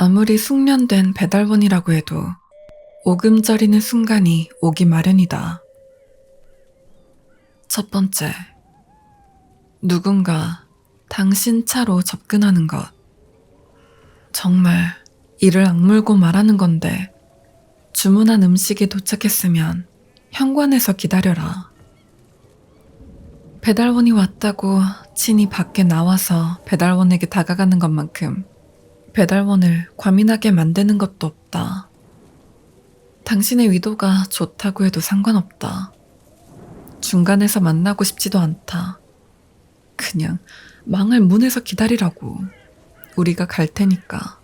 아무리 숙련된 배달원이라고 해도 오금저리는 순간이 오기 마련이다. 첫 번째, 누군가 당신 차로 접근하는 것. 정말 이를 악물고 말하는 건데 주문한 음식이 도착했으면 현관에서 기다려라. 배달원이 왔다고 친히 밖에 나와서 배달원에게 다가가는 것만큼 배달원을 과민하게 만드는 것도 없다. 당신의 의도가 좋다고 해도 상관없다. 중간에서 만나고 싶지도 않다. 그냥 망할 문에서 기다리라고. 우리가 갈 테니까.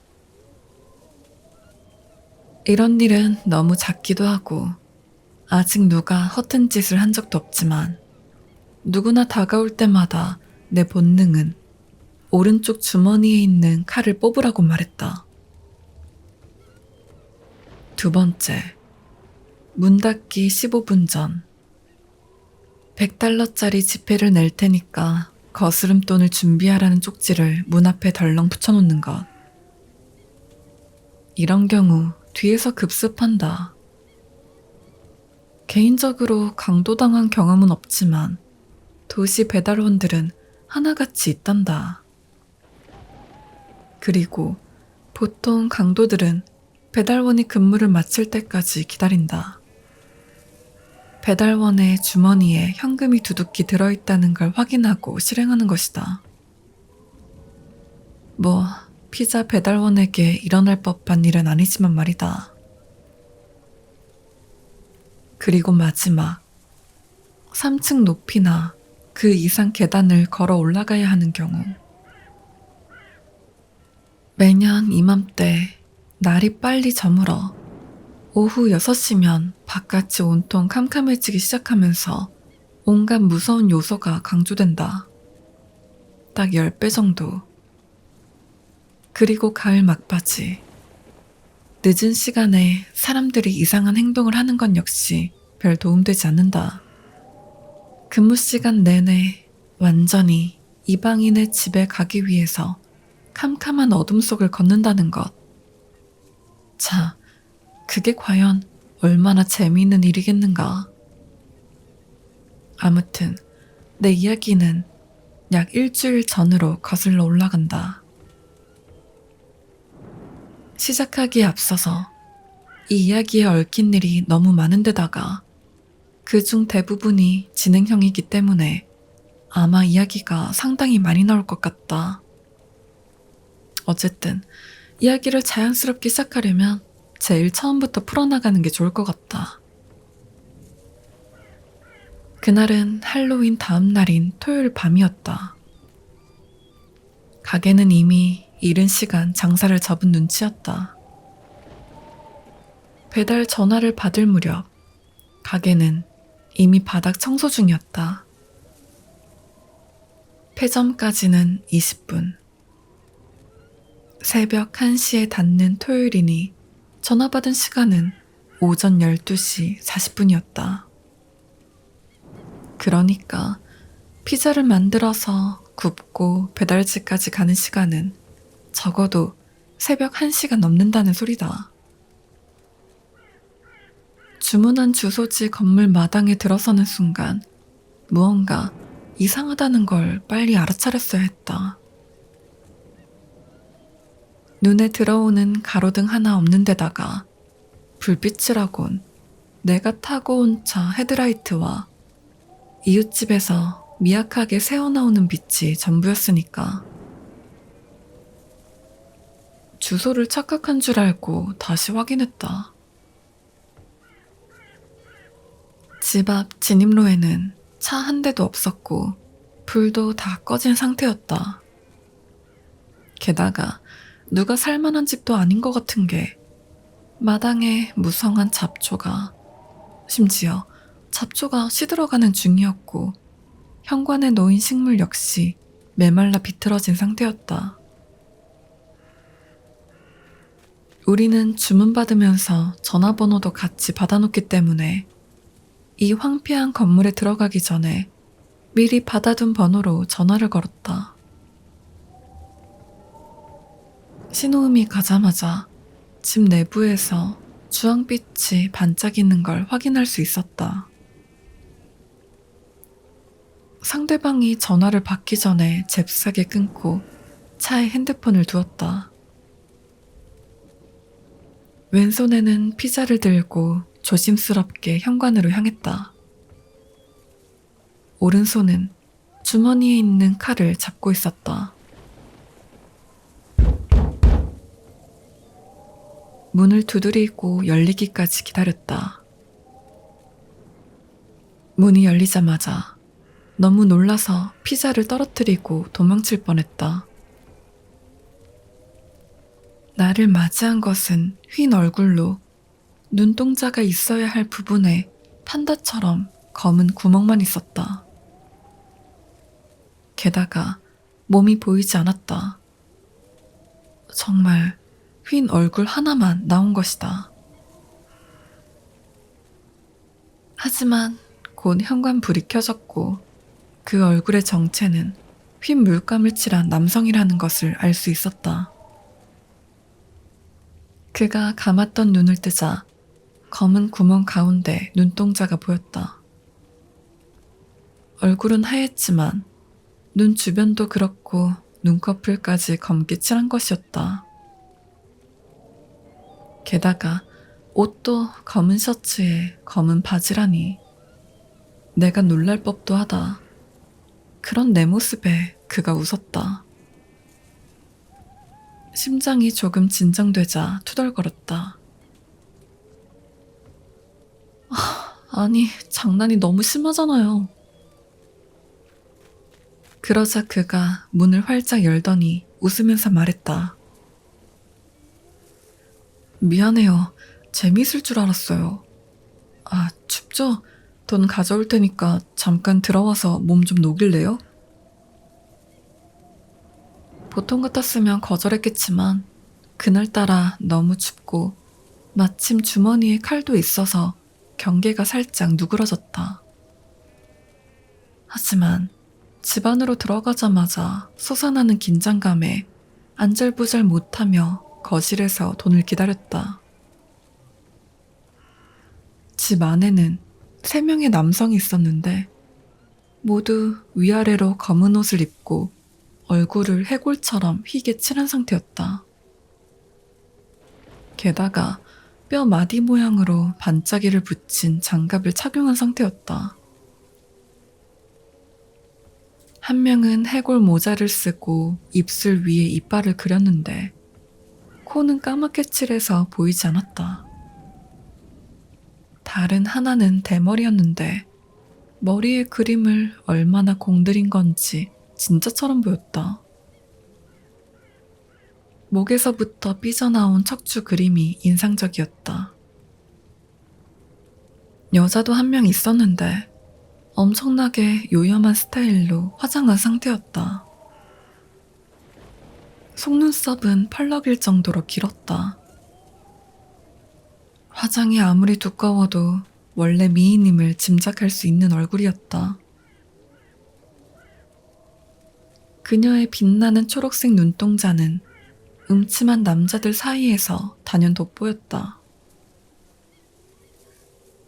이런 일은 너무 작기도 하고 아직 누가 허튼 짓을 한 적도 없지만 누구나 다가올 때마다 내 본능은 오른쪽 주머니에 있는 칼을 뽑으라고 말했다. 두 번째, 문 닫기 15분 전. 100달러짜리 지폐를 낼 테니까 거스름돈을 준비하라는 쪽지를 문 앞에 덜렁 붙여놓는 것. 이런 경우 뒤에서 급습한다. 개인적으로 강도당한 경험은 없지만 도시 배달원들은 하나같이 있단다. 그리고 보통 강도들은 배달원이 근무를 마칠 때까지 기다린다. 배달원의 주머니에 현금이 두둑히 들어있다는 걸 확인하고 실행하는 것이다. 피자 배달원에게 일어날 법한 일은 아니지만 말이다. 그리고 마지막, 3층 높이나 그 이상 계단을 걸어 올라가야 하는 경우. 매년 이맘때 날이 빨리 저물어 오후 6시면 바깥이 온통 캄캄해지기 시작하면서 온갖 무서운 요소가 강조된다. 딱 10배 정도. 그리고 가을 막바지. 늦은 시간에 사람들이 이상한 행동을 하는 건 역시 별 도움되지 않는다. 근무 시간 내내 완전히 이방인의 집에 가기 위해서 캄캄한 어둠 속을 걷는다는 것. 자, 그게 과연 얼마나 재미있는 일이겠는가. 아무튼 내 이야기는 약 일주일 전으로 거슬러 올라간다. 시작하기에 앞서서 이 이야기에 얽힌 일이 너무 많은데다가 그중 대부분이 진행형이기 때문에 아마 이야기가 상당히 많이 나올 것 같다. 어쨌든 이야기를 자연스럽게 시작하려면 제일 처음부터 풀어나가는 게 좋을 것 같다. 그날은 할로윈 다음 날인 토요일 밤이었다. 가게는 이미 이른 시간 장사를 접은 눈치였다. 배달 전화를 받을 무렵 가게는 이미 바닥 청소 중이었다. 폐점까지는 20분. 새벽 1시에 닫는 토요일이니 전화 받은 시간은 오전 12시 40분이었다. 그러니까 피자를 만들어서 굽고 배달지까지 가는 시간은 적어도 새벽 1시가 넘는다는 소리다. 주문한 주소지 건물 마당에 들어서는 순간 무언가 이상하다는 걸 빨리 알아차렸어야 했다. 눈에 들어오는 가로등 하나 없는 데다가 불빛이라곤 내가 타고 온 차 헤드라이트와 이웃집에서 미약하게 새어나오는 빛이 전부였으니까. 주소를 착각한 줄 알고 다시 확인했다. 집 앞 진입로에는 차 한 대도 없었고 불도 다 꺼진 상태였다. 게다가 누가 살만한 집도 아닌 것 같은 게 마당에 무성한 잡초가, 심지어 잡초가 시들어가는 중이었고 현관에 놓인 식물 역시 메말라 비틀어진 상태였다. 우리는 주문받으면서 전화번호도 같이 받아놓기 때문에 이 황폐한 건물에 들어가기 전에 미리 받아둔 번호로 전화를 걸었다. 신호음이 가자마자 집 내부에서 주황빛이 반짝이는 걸 확인할 수 있었다. 상대방이 전화를 받기 전에 잽싸게 끊고 차에 핸드폰을 두었다. 왼손에는 피자를 들고 조심스럽게 현관으로 향했다. 오른손은 주머니에 있는 칼을 잡고 있었다. 문을 두드리고 열리기까지 기다렸다. 문이 열리자마자 너무 놀라서 피자를 떨어뜨리고 도망칠 뻔했다. 나를 맞이한 것은 휜 얼굴로 눈동자가 있어야 할 부분에 판다처럼 검은 구멍만 있었다. 게다가 몸이 보이지 않았다. 정말 휜 얼굴 하나만 나온 것이다. 하지만 곧 현관불이 켜졌고 그 얼굴의 정체는 휜 물감을 칠한 남성이라는 것을 알 수 있었다. 그가 감았던 눈을 뜨자 검은 구멍 가운데 눈동자가 보였다. 얼굴은 하얗지만 눈 주변도 그렇고 눈꺼풀까지 검게 칠한 것이었다. 게다가 옷도 검은 셔츠에 검은 바지라니 내가 놀랄 법도 하다. 그런 내 모습에 그가 웃었다. 심장이 조금 진정되자 투덜거렸다. 아니, 장난이 너무 심하잖아요. 그러자 그가 문을 활짝 열더니 웃으면서 말했다. 미안해요. 재미있을 줄 알았어요. 아, 춥죠? 돈 가져올 테니까 잠깐 들어와서 몸 좀 녹일래요? 보통 같았으면 거절했겠지만 그날따라 너무 춥고 마침 주머니에 칼도 있어서 경계가 살짝 누그러졌다. 하지만 집 안으로 들어가자마자 솟아나는 긴장감에 안절부절 못하며 거실에서 돈을 기다렸다. 집 안에는 3명의 남성이 있었는데 모두 위아래로 검은 옷을 입고 얼굴을 해골처럼 희게 칠한 상태였다. 게다가 뼈 마디 모양으로 반짝이를 붙인 장갑을 착용한 상태였다. 한 명은 해골 모자를 쓰고 입술 위에 이빨을 그렸는데 코는 까맣게 칠해서 보이지 않았다. 다른 하나는 대머리였는데 머리에 그림을 얼마나 공들인 건지 진짜처럼 보였다. 목에서부터 삐져나온 척추 그림이 인상적이었다. 여자도 한 명 있었는데 엄청나게 요염한 스타일로 화장한 상태였다. 속눈썹은 펄럭일 정도로 길었다. 화장이 아무리 두꺼워도 원래 미인임을 짐작할 수 있는 얼굴이었다. 그녀의 빛나는 초록색 눈동자는 음침한 남자들 사이에서 단연 돋보였다.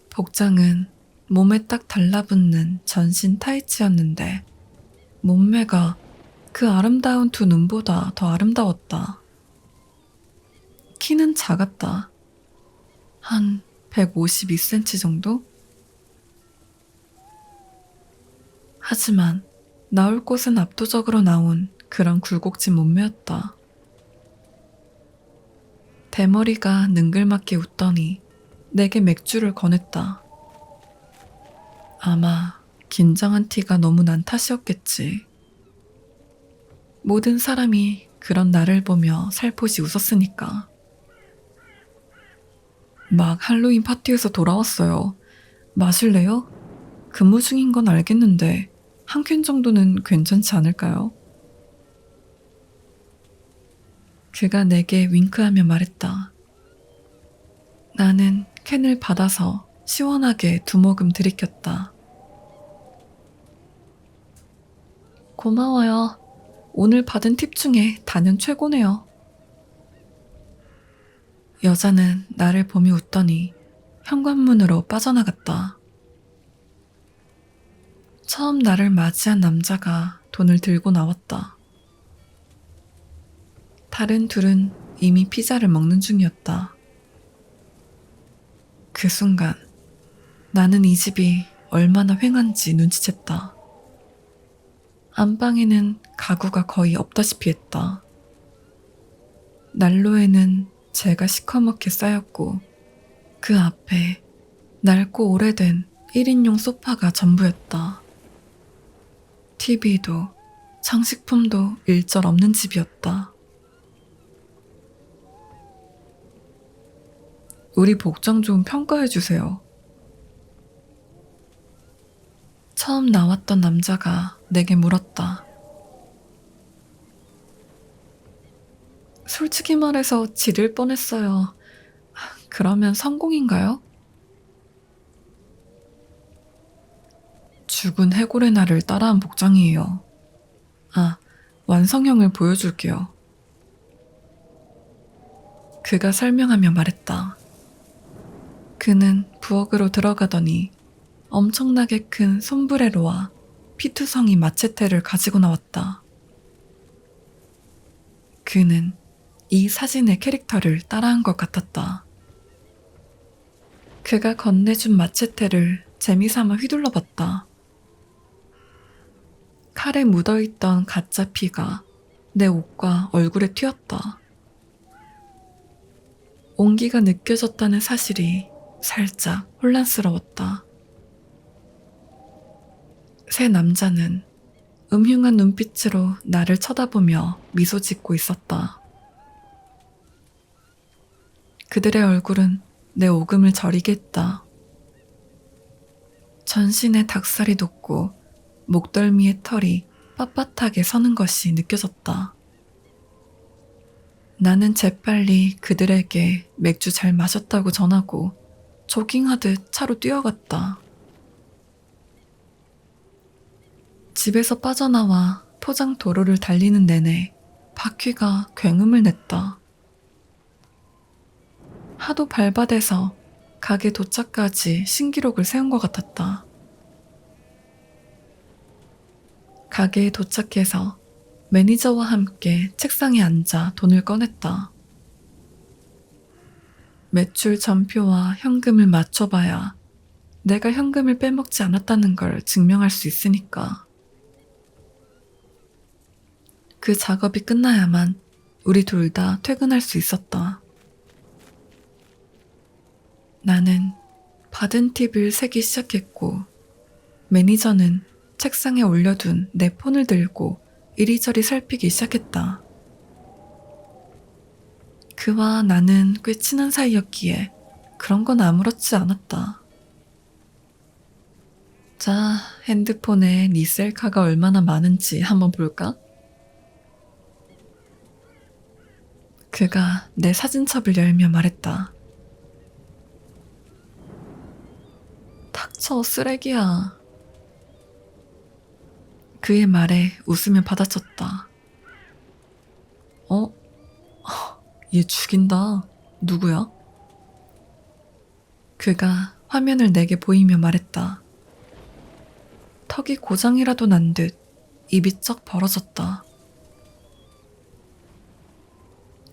복장은 몸에 딱 달라붙는 전신 타이츠였는데 몸매가 그 아름다운 두 눈보다 더 아름다웠다. 키는 작았다. 한 152cm 정도? 하지만 나올 곳은 압도적으로 나온 그런 굴곡진 몸매였다. 대머리가 능글맞게 웃더니 내게 맥주를 권했다. 아마 긴장한 티가 너무 난 탓이었겠지. 모든 사람이 그런 나를 보며 살포시 웃었으니까. 막 할로윈 파티에서 돌아왔어요. 마실래요? 근무 중인 건 알겠는데 한 캔 정도는 괜찮지 않을까요? 그가 내게 윙크하며 말했다. 나는 캔을 받아서 시원하게 2모금 들이켰다. 고마워요. 오늘 받은 팁 중에 단연 최고네요. 여자는 나를 보며 웃더니 현관문으로 빠져나갔다. 처음 나를 맞이한 남자가 돈을 들고 나왔다. 다른 둘은 이미 피자를 먹는 중이었다. 그 순간 나는 이 집이 얼마나 휑한지 눈치챘다. 안방에는 가구가 거의 없다시피 했다. 난로에는 재가 시커멓게 쌓였고 그 앞에 낡고 오래된 1인용 소파가 전부였다. TV도 장식품도 일절 없는 집이었다. 우리 복장 좀 평가해주세요. 처음 나왔던 남자가 내게 물었다. 솔직히 말해서 지릴 뻔했어요. 그러면 성공인가요? 죽은 해골의 날을 따라한 복장이에요. 완성형을 보여줄게요. 그가 설명하며 말했다. 그는 부엌으로 들어가더니 엄청나게 큰 솜브레로와 피투성이 마체테를 가지고 나왔다. 그는 이 사진의 캐릭터를 따라한 것 같았다. 그가 건네준 마체테를 재미삼아 휘둘러 봤다. 칼에 묻어있던 가짜 피가 내 옷과 얼굴에 튀었다. 온기가 느껴졌다는 사실이 살짝 혼란스러웠다. 새 남자는 음흉한 눈빛으로 나를 쳐다보며 미소 짓고 있었다. 그들의 얼굴은 내 오금을 저리게 했다. 전신에 닭살이 돋고 목덜미의 털이 빳빳하게 서는 것이 느껴졌다. 나는 재빨리 그들에게 맥주 잘 마셨다고 전하고 조깅하듯 차로 뛰어갔다. 집에서 빠져나와 포장 도로를 달리는 내내 바퀴가 굉음을 냈다. 하도 발바대서 가게 도착까지 신기록을 세운 것 같았다. 가게에 도착해서 매니저와 함께 책상에 앉아 돈을 꺼냈다. 매출 전표와 현금을 맞춰봐야 내가 현금을 빼먹지 않았다는 걸 증명할 수 있으니까. 그 작업이 끝나야만 우리 둘 다 퇴근할 수 있었다. 나는 받은 팁을 세기 시작했고 매니저는 책상에 올려둔 내 폰을 들고 이리저리 살피기 시작했다. 그와 나는 꽤 친한 사이였기에 그런 건 아무렇지 않았다. 자, 핸드폰에 네 셀카가 얼마나 많은지 한번 볼까? 그가 내 사진첩을 열며 말했다. 닥쳐, 쓰레기야. 그의 말에 웃으며 받아쳤다. 얘 죽인다. 누구야? 그가 화면을 내게 보이며 말했다. 턱이 고장이라도 난 듯 입이 쩍 벌어졌다.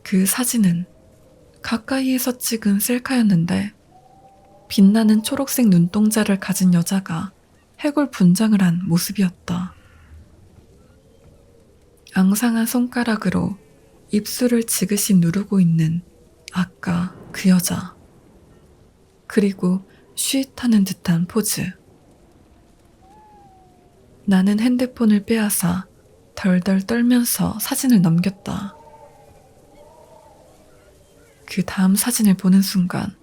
그 사진은 가까이에서 찍은 셀카였는데 빛나는 초록색 눈동자를 가진 여자가 해골 분장을 한 모습이었다. 앙상한 손가락으로 입술을 지그시 누르고 있는 아까 그 여자. 그리고 쉬잇하는 듯한 포즈. 나는 핸드폰을 빼앗아 덜덜 떨면서 사진을 넘겼다. 그 다음 사진을 보는 순간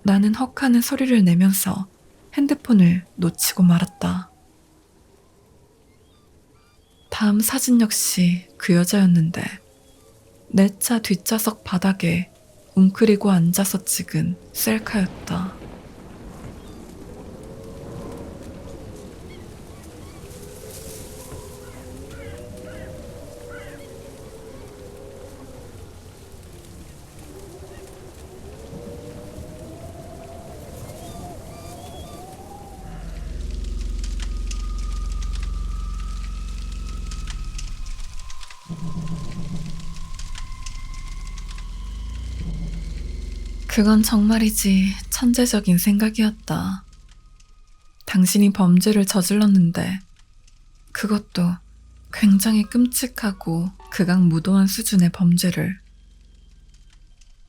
나는 헉하는 소리를 내면서 핸드폰을 놓치고 말았다. 다음 사진 역시 그 여자였는데 내 차 뒷좌석 바닥에 웅크리고 앉아서 찍은 셀카였다. 그건 정말이지 천재적인 생각이었다. 당신이 범죄를 저질렀는데 그것도 굉장히 끔찍하고 극악무도한 수준의 범죄를.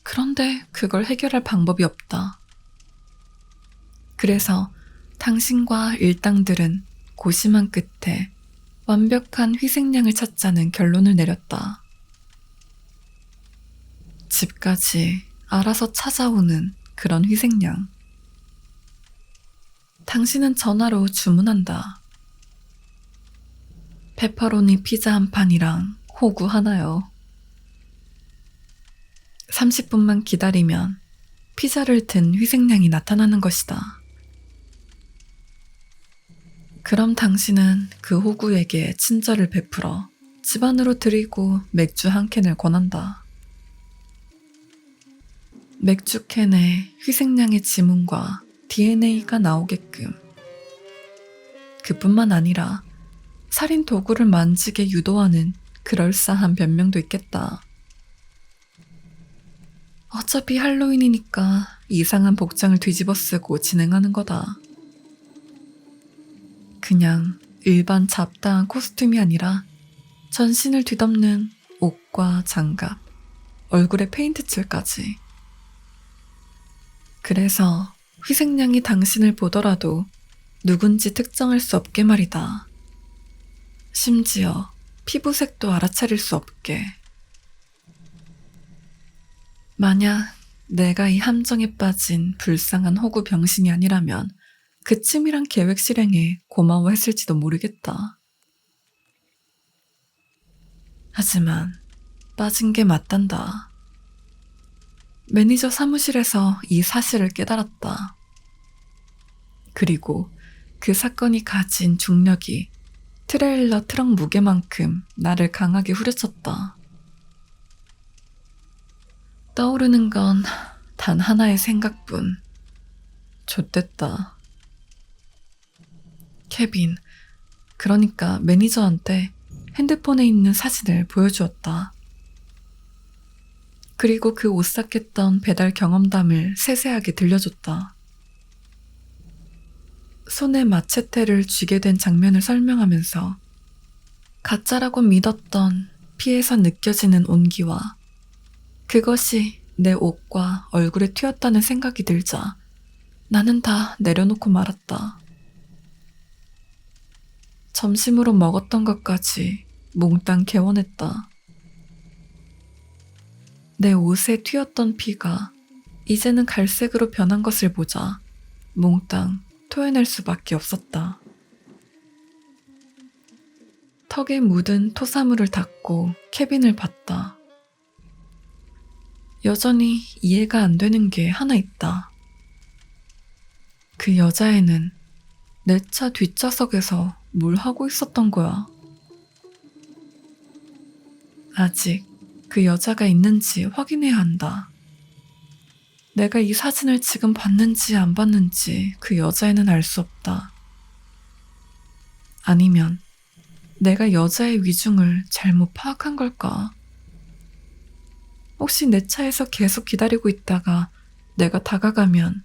그런데 그걸 해결할 방법이 없다. 그래서 당신과 일당들은 고심한 끝에 완벽한 희생양을 찾자는 결론을 내렸다. 집까지 알아서 찾아오는 그런 희생양. 당신은 전화로 주문한다. 페퍼로니 피자 한 판이랑 호구 하나요. 30분만 기다리면 피자를 든 희생양이 나타나는 것이다. 그럼 당신은 그 호구에게 친절을 베풀어 집 안으로 들이고 맥주 한 캔을 권한다. 맥주 캔에 희생양의 지문과 DNA가 나오게끔. 그뿐만 아니라 살인 도구를 만지게 유도하는 그럴싸한 변명도 있겠다. 어차피 할로윈이니까 이상한 복장을 뒤집어 쓰고 진행하는 거다. 그냥 일반 잡다한 코스튬이 아니라 전신을 뒤덮는 옷과 장갑, 얼굴에 페인트칠까지. 그래서 희생양이 당신을 보더라도 누군지 특정할 수 없게 말이다. 심지어 피부색도 알아차릴 수 없게. 만약 내가 이 함정에 빠진 불쌍한 호구 병신이 아니라면 그 치밀한 계획 실행에 고마워했을지도 모르겠다. 하지만 빠진 게 맞단다. 매니저 사무실에서 이 사실을 깨달았다. 그리고 그 사건이 가진 중력이 트레일러 트럭 무게만큼 나를 강하게 후려쳤다. 떠오르는 건 단 하나의 생각뿐. 좆됐다. 케빈, 그러니까 매니저한테 핸드폰에 있는 사진을 보여주었다. 그리고 그 오싹했던 배달 경험담을 세세하게 들려줬다. 손에 마체테를 쥐게 된 장면을 설명하면서 가짜라고 믿었던 피에서 느껴지는 온기와 그것이 내 옷과 얼굴에 튀었다는 생각이 들자 나는 다 내려놓고 말았다. 점심으로 먹었던 것까지 몽땅 개원했다. 내 옷에 튀었던 피가 이제는 갈색으로 변한 것을 보자 몽땅 토해낼 수밖에 없었다. 턱에 묻은 토사물을 닦고 케빈을 봤다. 여전히 이해가 안 되는 게 하나 있다. 그 여자애는 내 차 뒷좌석에서 뭘 하고 있었던 거야. 아직 그 여자가 있는지 확인해야 한다. 내가 이 사진을 지금 봤는지 안 봤는지 그 여자애는 알 수 없다. 아니면 내가 여자의 위중을 잘못 파악한 걸까? 혹시 내 차에서 계속 기다리고 있다가 내가 다가가면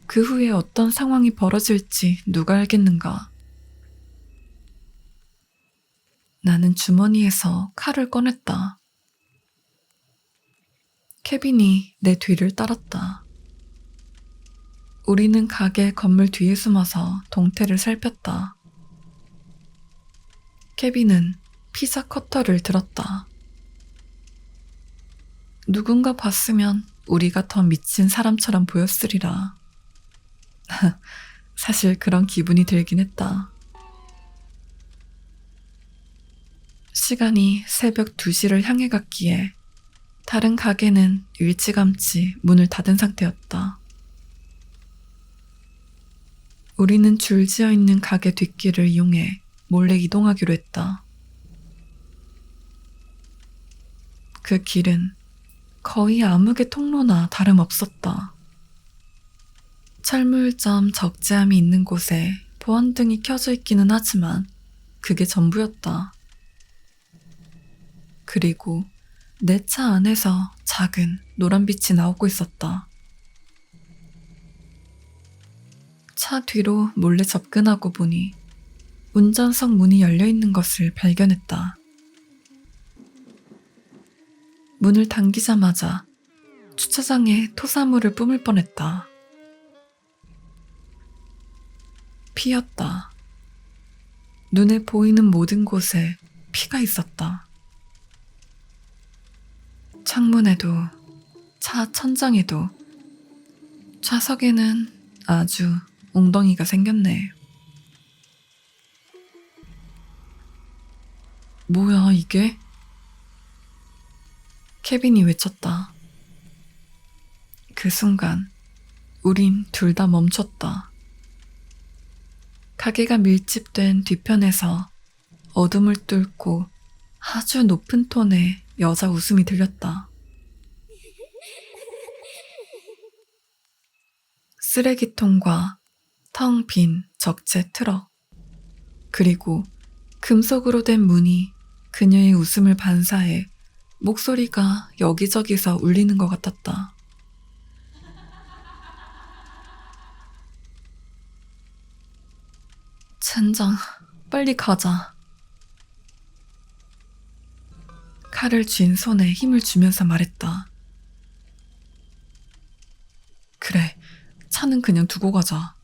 그 후에 어떤 상황이 벌어질지 누가 알겠는가? 나는 주머니에서 칼을 꺼냈다. 케빈이 내 뒤를 따랐다. 우리는 가게 건물 뒤에 숨어서 동태를 살폈다. 케빈은 피자 커터를 들었다. 누군가 봤으면 우리가 더 미친 사람처럼 보였으리라. 사실 그런 기분이 들긴 했다. 시간이 새벽 2시를 향해 갔기에 다른 가게는 일찌감치 문을 닫은 상태였다. 우리는 줄지어 있는 가게 뒷길을 이용해 몰래 이동하기로 했다. 그 길은 거의 암흑의 통로나 다름없었다. 철물점 적재함이 있는 곳에 보안등이 켜져 있기는 하지만 그게 전부였다. 그리고 내 차 안에서 작은 노란빛이 나오고 있었다. 차 뒤로 몰래 접근하고 보니 운전석 문이 열려 있는 것을 발견했다. 문을 당기자마자 주차장에 토사물을 뿜을 뻔했다. 피였다. 눈에 보이는 모든 곳에 피가 있었다. 창문에도, 차 천장에도, 좌석에는 아주 웅덩이가 생겼네. 뭐야, 이게? 케빈이 외쳤다. 그 순간 우린 둘 다 멈췄다. 가게가 밀집된 뒤편에서 어둠을 뚫고 아주 높은 톤의 여자 웃음이 들렸다. 쓰레기통과 텅 빈 적재 트럭, 그리고 금속으로 된 문이 그녀의 웃음을 반사해 목소리가 여기저기서 울리는 것 같았다. 젠장, 빨리 가자. 칼을 쥔 손에 힘을 주면서 말했다. 그래, 차는 그냥 두고 가자.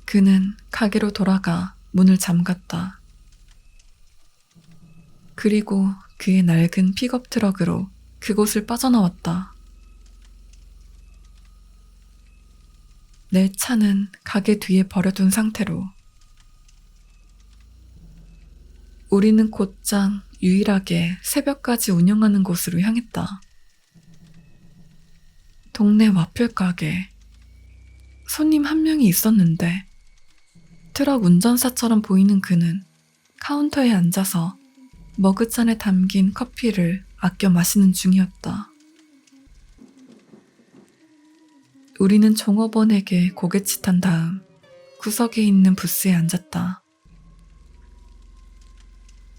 그는 가게로 돌아가 문을 잠갔다. 그리고 그의 낡은 픽업 트럭으로 그곳을 빠져나왔다. 내 차는 가게 뒤에 버려둔 상태로 우리는 곧장 유일하게 새벽까지 운영하는 곳으로 향했다. 동네 와플 가게. 손님 한 명이 있었는데 트럭 운전사처럼 보이는 그는 카운터에 앉아서 머그잔에 담긴 커피를 아껴 마시는 중이었다. 우리는 종업원에게 고개짓한 다음 구석에 있는 부스에 앉았다.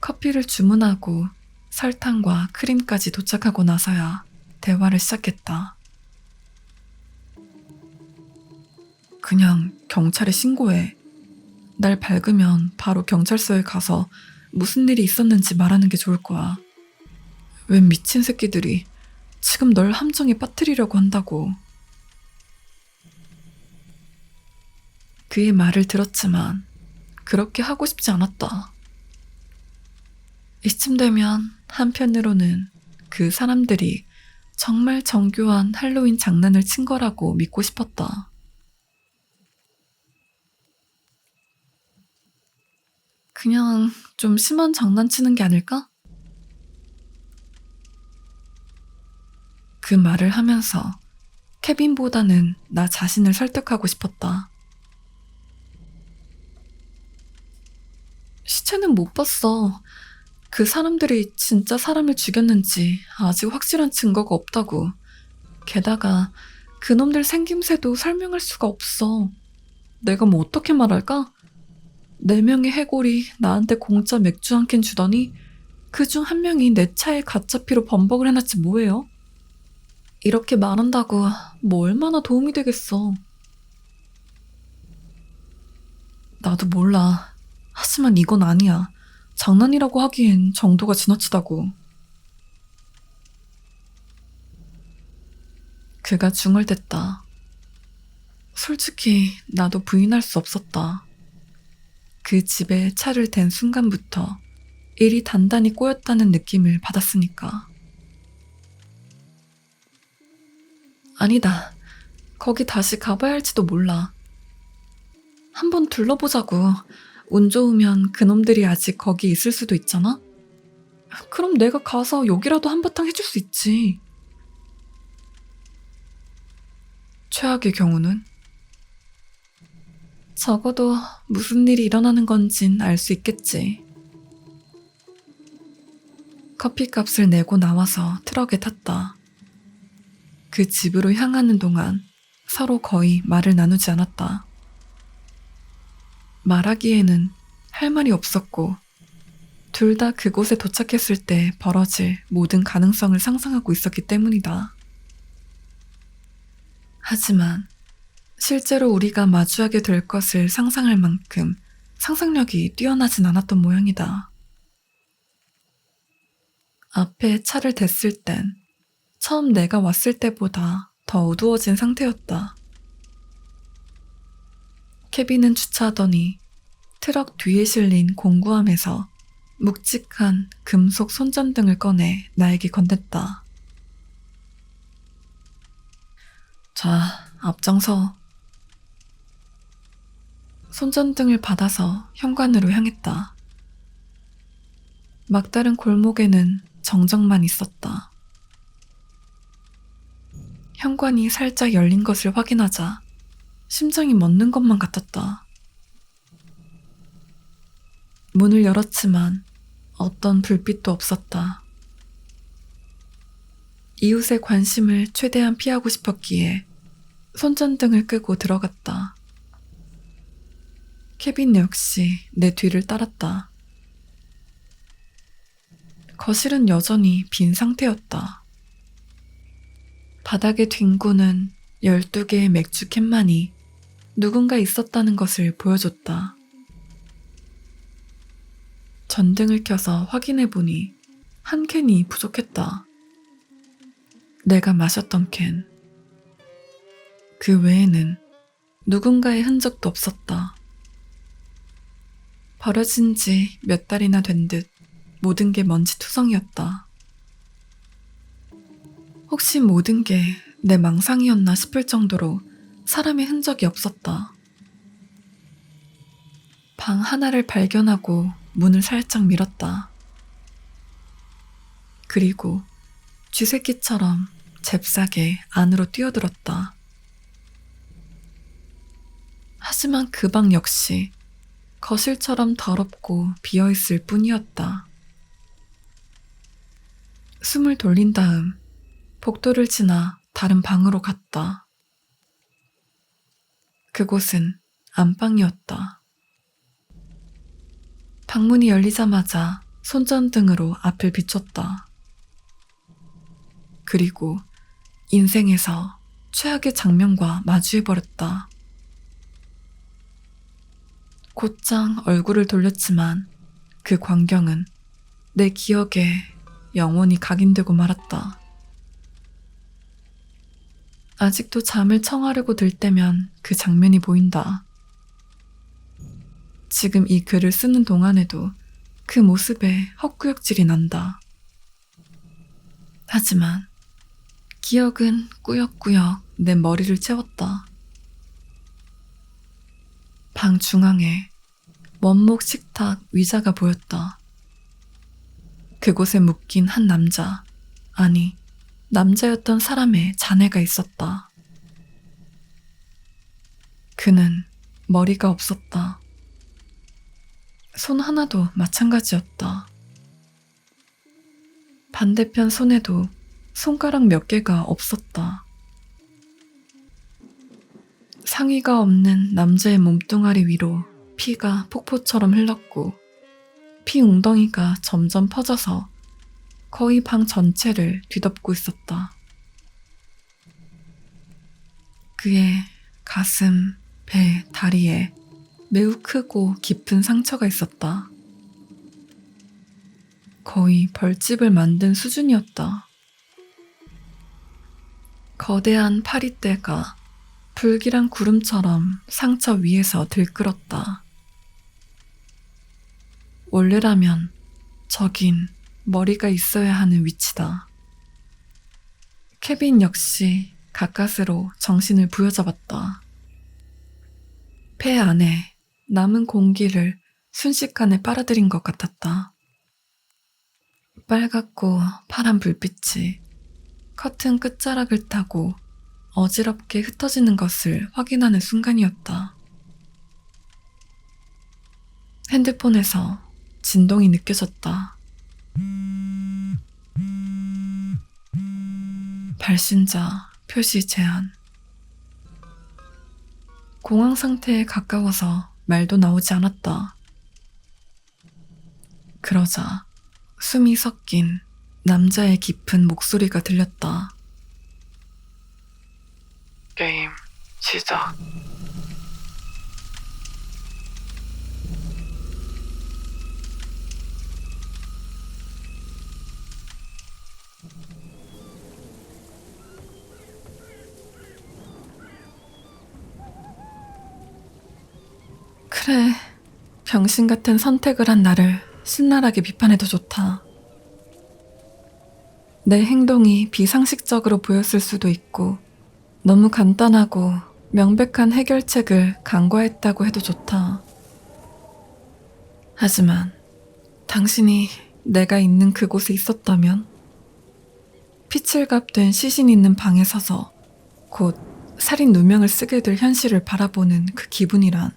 커피를 주문하고 설탕과 크림까지 도착하고 나서야 대화를 시작했다. 그냥 경찰에 신고해. 날 밝으면 바로 경찰서에 가서 무슨 일이 있었는지 말하는 게 좋을 거야. 웬 미친 새끼들이 지금 널 함정에 빠뜨리려고 한다고. 그의 말을 들었지만 그렇게 하고 싶지 않았다. 이쯤 되면 한편으로는 그 사람들이 정말 정교한 할로윈 장난을 친 거라고 믿고 싶었다. 그냥 좀 심한 장난치는 게 아닐까? 그 말을 하면서 케빈보다는 나 자신을 설득하고 싶었다. 시체는 못 봤어. 그 사람들이 진짜 사람을 죽였는지 아직 확실한 증거가 없다고. 게다가 그놈들 생김새도 설명할 수가 없어. 내가 뭐 어떻게 말할까? 4명의 해골이 나한테 공짜 맥주 한 캔 주더니 그중 한 명이 내 차에 가짜피로 범벅을 해놨지 뭐예요? 이렇게 말한다고 뭐 얼마나 도움이 되겠어. 나도 몰라. 하지만 이건 아니야. 장난이라고 하기엔 정도가 지나치다고. 그가 중얼댔다. 솔직히 나도 부인할 수 없었다. 그 집에 차를 댄 순간부터 일이 단단히 꼬였다는 느낌을 받았으니까. 아니다. 거기 다시 가봐야 할지도 몰라. 한번 둘러보자고. 운 좋으면 그놈들이 아직 거기 있을 수도 있잖아? 그럼 내가 가서 욕이라도 한바탕 해줄 수 있지. 최악의 경우는? 적어도 무슨 일이 일어나는 건진 알 수 있겠지. 커피값을 내고 나와서 트럭에 탔다. 그 집으로 향하는 동안 서로 거의 말을 나누지 않았다. 말하기에는 할 말이 없었고 둘 다 그곳에 도착했을 때 벌어질 모든 가능성을 상상하고 있었기 때문이다. 하지만 실제로 우리가 마주하게 될 것을 상상할 만큼 상상력이 뛰어나진 않았던 모양이다. 앞에 차를 댔을 땐 처음 내가 왔을 때보다 더 어두워진 상태였다. 케빈은 주차하더니 트럭 뒤에 실린 공구함에서 묵직한 금속 손전등을 꺼내 나에게 건넸다. 자, 앞장서. 손전등을 받아서 현관으로 향했다. 막다른 골목에는 정적만 있었다. 현관이 살짝 열린 것을 확인하자 심장이 멎는 것만 같았다. 문을 열었지만 어떤 불빛도 없었다. 이웃의 관심을 최대한 피하고 싶었기에 손전등을 끄고 들어갔다. 케빈 역시 내 뒤를 따랐다. 거실은 여전히 빈 상태였다. 바닥에 뒹구는 12개의 맥주 캔만이 누군가 있었다는 것을 보여줬다. 전등을 켜서 확인해보니 한 캔이 부족했다. 내가 마셨던 캔. 그 외에는 누군가의 흔적도 없었다. 버려진 지 몇 달이나 된 듯 모든 게 먼지투성이었다. 혹시 모든 게 내 망상이었나 싶을 정도로 사람의 흔적이 없었다. 방 하나를 발견하고 문을 살짝 밀었다. 그리고 쥐새끼처럼 잽싸게 안으로 뛰어들었다. 하지만 그 방 역시 거실처럼 더럽고 비어있을 뿐이었다. 숨을 돌린 다음 복도를 지나 다른 방으로 갔다. 그곳은 안방이었다. 방문이 열리자마자 손전등으로 앞을 비췄다. 그리고 인생에서 최악의 장면과 마주해버렸다. 곧장 얼굴을 돌렸지만 그 광경은 내 기억에 영원히 각인되고 말았다. 아직도 잠을 청하려고 들 때면 그 장면이 보인다. 지금 이 글을 쓰는 동안에도 그 모습에 헛구역질이 난다. 하지만 기억은 꾸역꾸역 내 머리를 채웠다. 방 중앙에 원목 식탁 위자가 보였다. 그곳에 묶인 한 남자, 아니 남자였던 사람의 잔해가 있었다. 그는 머리가 없었다. 손 하나도 마찬가지였다. 반대편 손에도 손가락 몇 개가 없었다. 상의가 없는 남자의 몸뚱아리 위로 피가 폭포처럼 흘렀고 피 웅덩이가 점점 퍼져서 거의 방 전체를 뒤덮고 있었다. 그의 가슴, 배, 다리에 매우 크고 깊은 상처가 있었다. 거의 벌집을 만든 수준이었다. 거대한 파리떼가 불길한 구름처럼 상처 위에서 들끓었다. 원래라면 저긴 머리가 있어야 하는 위치다. 케빈 역시 가까스로 정신을 부여잡았다. 폐 안에 남은 공기를 순식간에 빨아들인 것 같았다. 빨갛고 파란 불빛이 커튼 끝자락을 타고 어지럽게 흩어지는 것을 확인하는 순간이었다. 핸드폰에서 진동이 느껴졌다. 발신자 표시 제한. 공황 상태에 가까워서 말도 나오지 않았다. 그러자 숨이 섞인 남자의 깊은 목소리가 들렸다. 게임 시작. 그래, 병신 같은 선택을 한 나를 신랄하게 비판해도 좋다. 내 행동이 비상식적으로 보였을 수도 있고 너무 간단하고 명백한 해결책을 간과했다고 해도 좋다. 하지만 당신이 내가 있는 그곳에 있었다면 피칠갑된 시신 있는 방에 서서 곧 살인 누명을 쓰게 될 현실을 바라보는 그 기분이란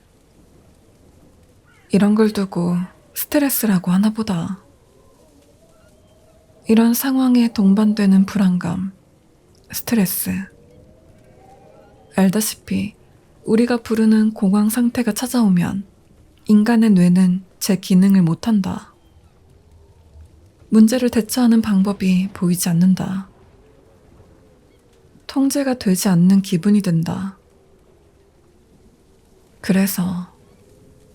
이런 걸 두고 스트레스라고 하나 보다. 이런 상황에 동반되는 불안감, 스트레스. 알다시피 우리가 부르는 공황 상태가 찾아오면 인간의 뇌는 제 기능을 못한다. 문제를 대처하는 방법이 보이지 않는다. 통제가 되지 않는 기분이 든다. 그래서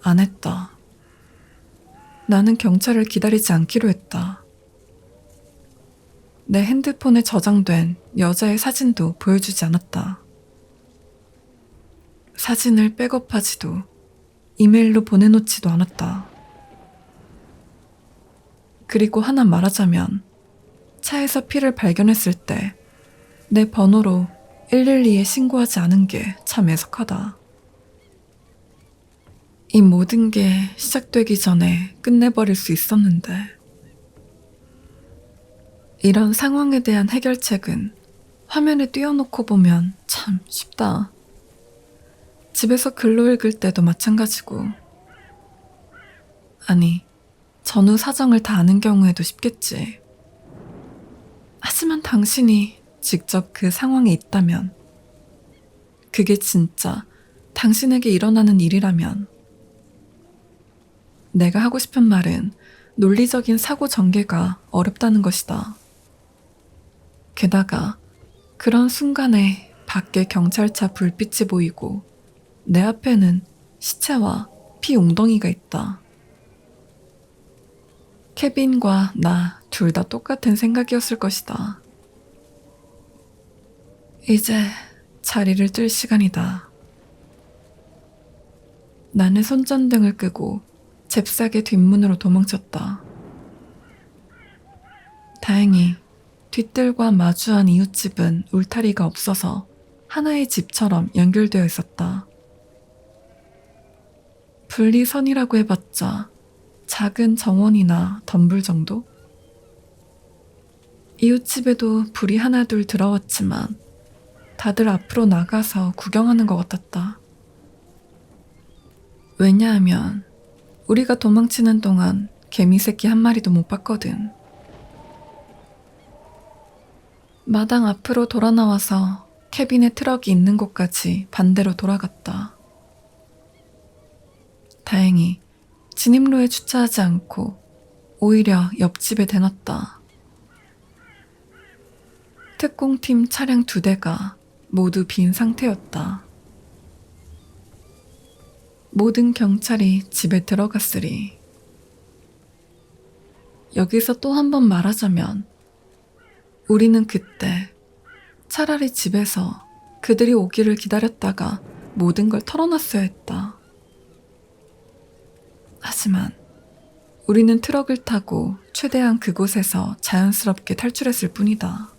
안 했다. 나는 경찰을 기다리지 않기로 했다. 내 핸드폰에 저장된 여자의 사진도 보여주지 않았다. 사진을 백업하지도 이메일로 보내놓지도 않았다. 그리고 하나 말하자면 차에서 피를 발견했을 때 내 번호로 112에 신고하지 않은 게 참 애석하다. 이 모든 게 시작되기 전에 끝내버릴 수 있었는데 이런 상황에 대한 해결책은 화면에 띄워놓고 보면 참 쉽다. 집에서 글로 읽을 때도 마찬가지고 아니 전후 사정을 다 아는 경우에도 쉽겠지. 하지만 당신이 직접 그 상황에 있다면 그게 진짜 당신에게 일어나는 일이라면 내가 하고 싶은 말은 논리적인 사고 전개가 어렵다는 것이다. 게다가 그런 순간에 밖에 경찰차 불빛이 보이고 내 앞에는 시체와 피 웅덩이가 있다. 케빈과 나 둘 다 똑같은 생각이었을 것이다. 이제 자리를 뜰 시간이다. 나는 손전등을 끄고 잽싸게 뒷문으로 도망쳤다. 다행히 뒷뜰과 마주한 이웃집은 울타리가 없어서 하나의 집처럼 연결되어 있었다. 분리선이라고 해봤자 작은 정원이나 덤불 정도? 이웃집에도 불이 하나둘 들어왔지만 다들 앞으로 나가서 구경하는 것 같았다. 왜냐하면 우리가 도망치는 동안 개미 새끼 한 마리도 못 봤거든. 마당 앞으로 돌아 나와서 케빈의 트럭이 있는 곳까지 반대로 돌아갔다. 다행히 진입로에 주차하지 않고 오히려 옆집에 대놨다. 특공팀 차량 2대가 모두 빈 상태였다. 모든 경찰이 집에 들어갔으리. 여기서 또 한 번 말하자면 우리는 그때 차라리 집에서 그들이 오기를 기다렸다가 모든 걸 털어놨어야 했다. 하지만 우리는 트럭을 타고 최대한 그곳에서 자연스럽게 탈출했을 뿐이다.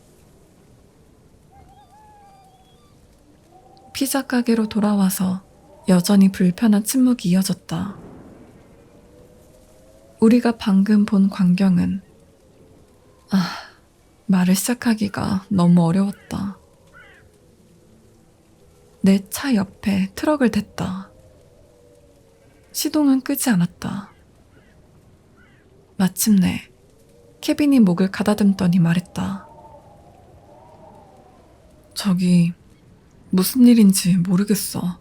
피자 가게로 돌아와서 여전히 불편한 침묵이 이어졌다. 우리가 방금 본 광경은 말을 시작하기가 너무 어려웠다. 내 차 옆에 트럭을 댔다. 시동은 끄지 않았다. 마침내 케빈이 목을 가다듬더니 말했다. 저기 무슨 일인지 모르겠어.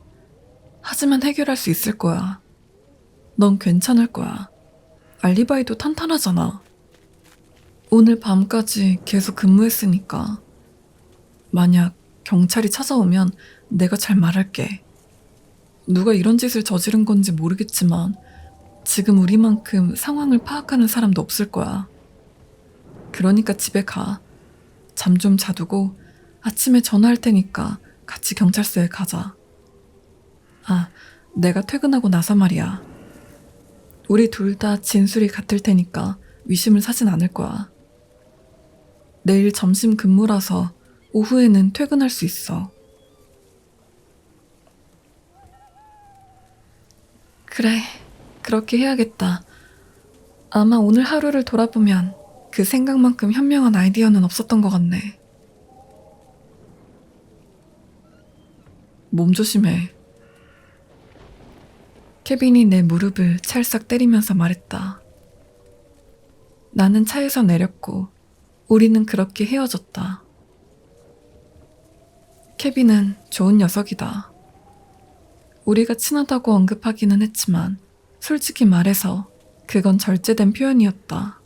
하지만 해결할 수 있을 거야. 넌 괜찮을 거야. 알리바이도 탄탄하잖아. 오늘 밤까지 계속 근무했으니까. 만약 경찰이 찾아오면 내가 잘 말할게. 누가 이런 짓을 저지른 건지 모르겠지만 지금 우리만큼 상황을 파악하는 사람도 없을 거야. 그러니까 집에 가. 잠 좀 자두고 아침에 전화할 테니까 같이 경찰서에 가자. 아, 내가 퇴근하고 나서 말이야. 우리 둘 다 진술이 같을 테니까 위심을 사진 않을 거야. 내일 점심 근무라서 오후에는 퇴근할 수 있어. 그래, 그렇게 해야겠다. 아마 오늘 하루를 돌아보면 그 생각만큼 현명한 아이디어는 없었던 것 같네. 몸 조심해. 케빈이 내 무릎을 찰싹 때리면서 말했다. 나는 차에서 내렸고 우리는 그렇게 헤어졌다. 케빈은 좋은 녀석이다. 우리가 친하다고 언급하기는 했지만 솔직히 말해서 그건 절제된 표현이었다.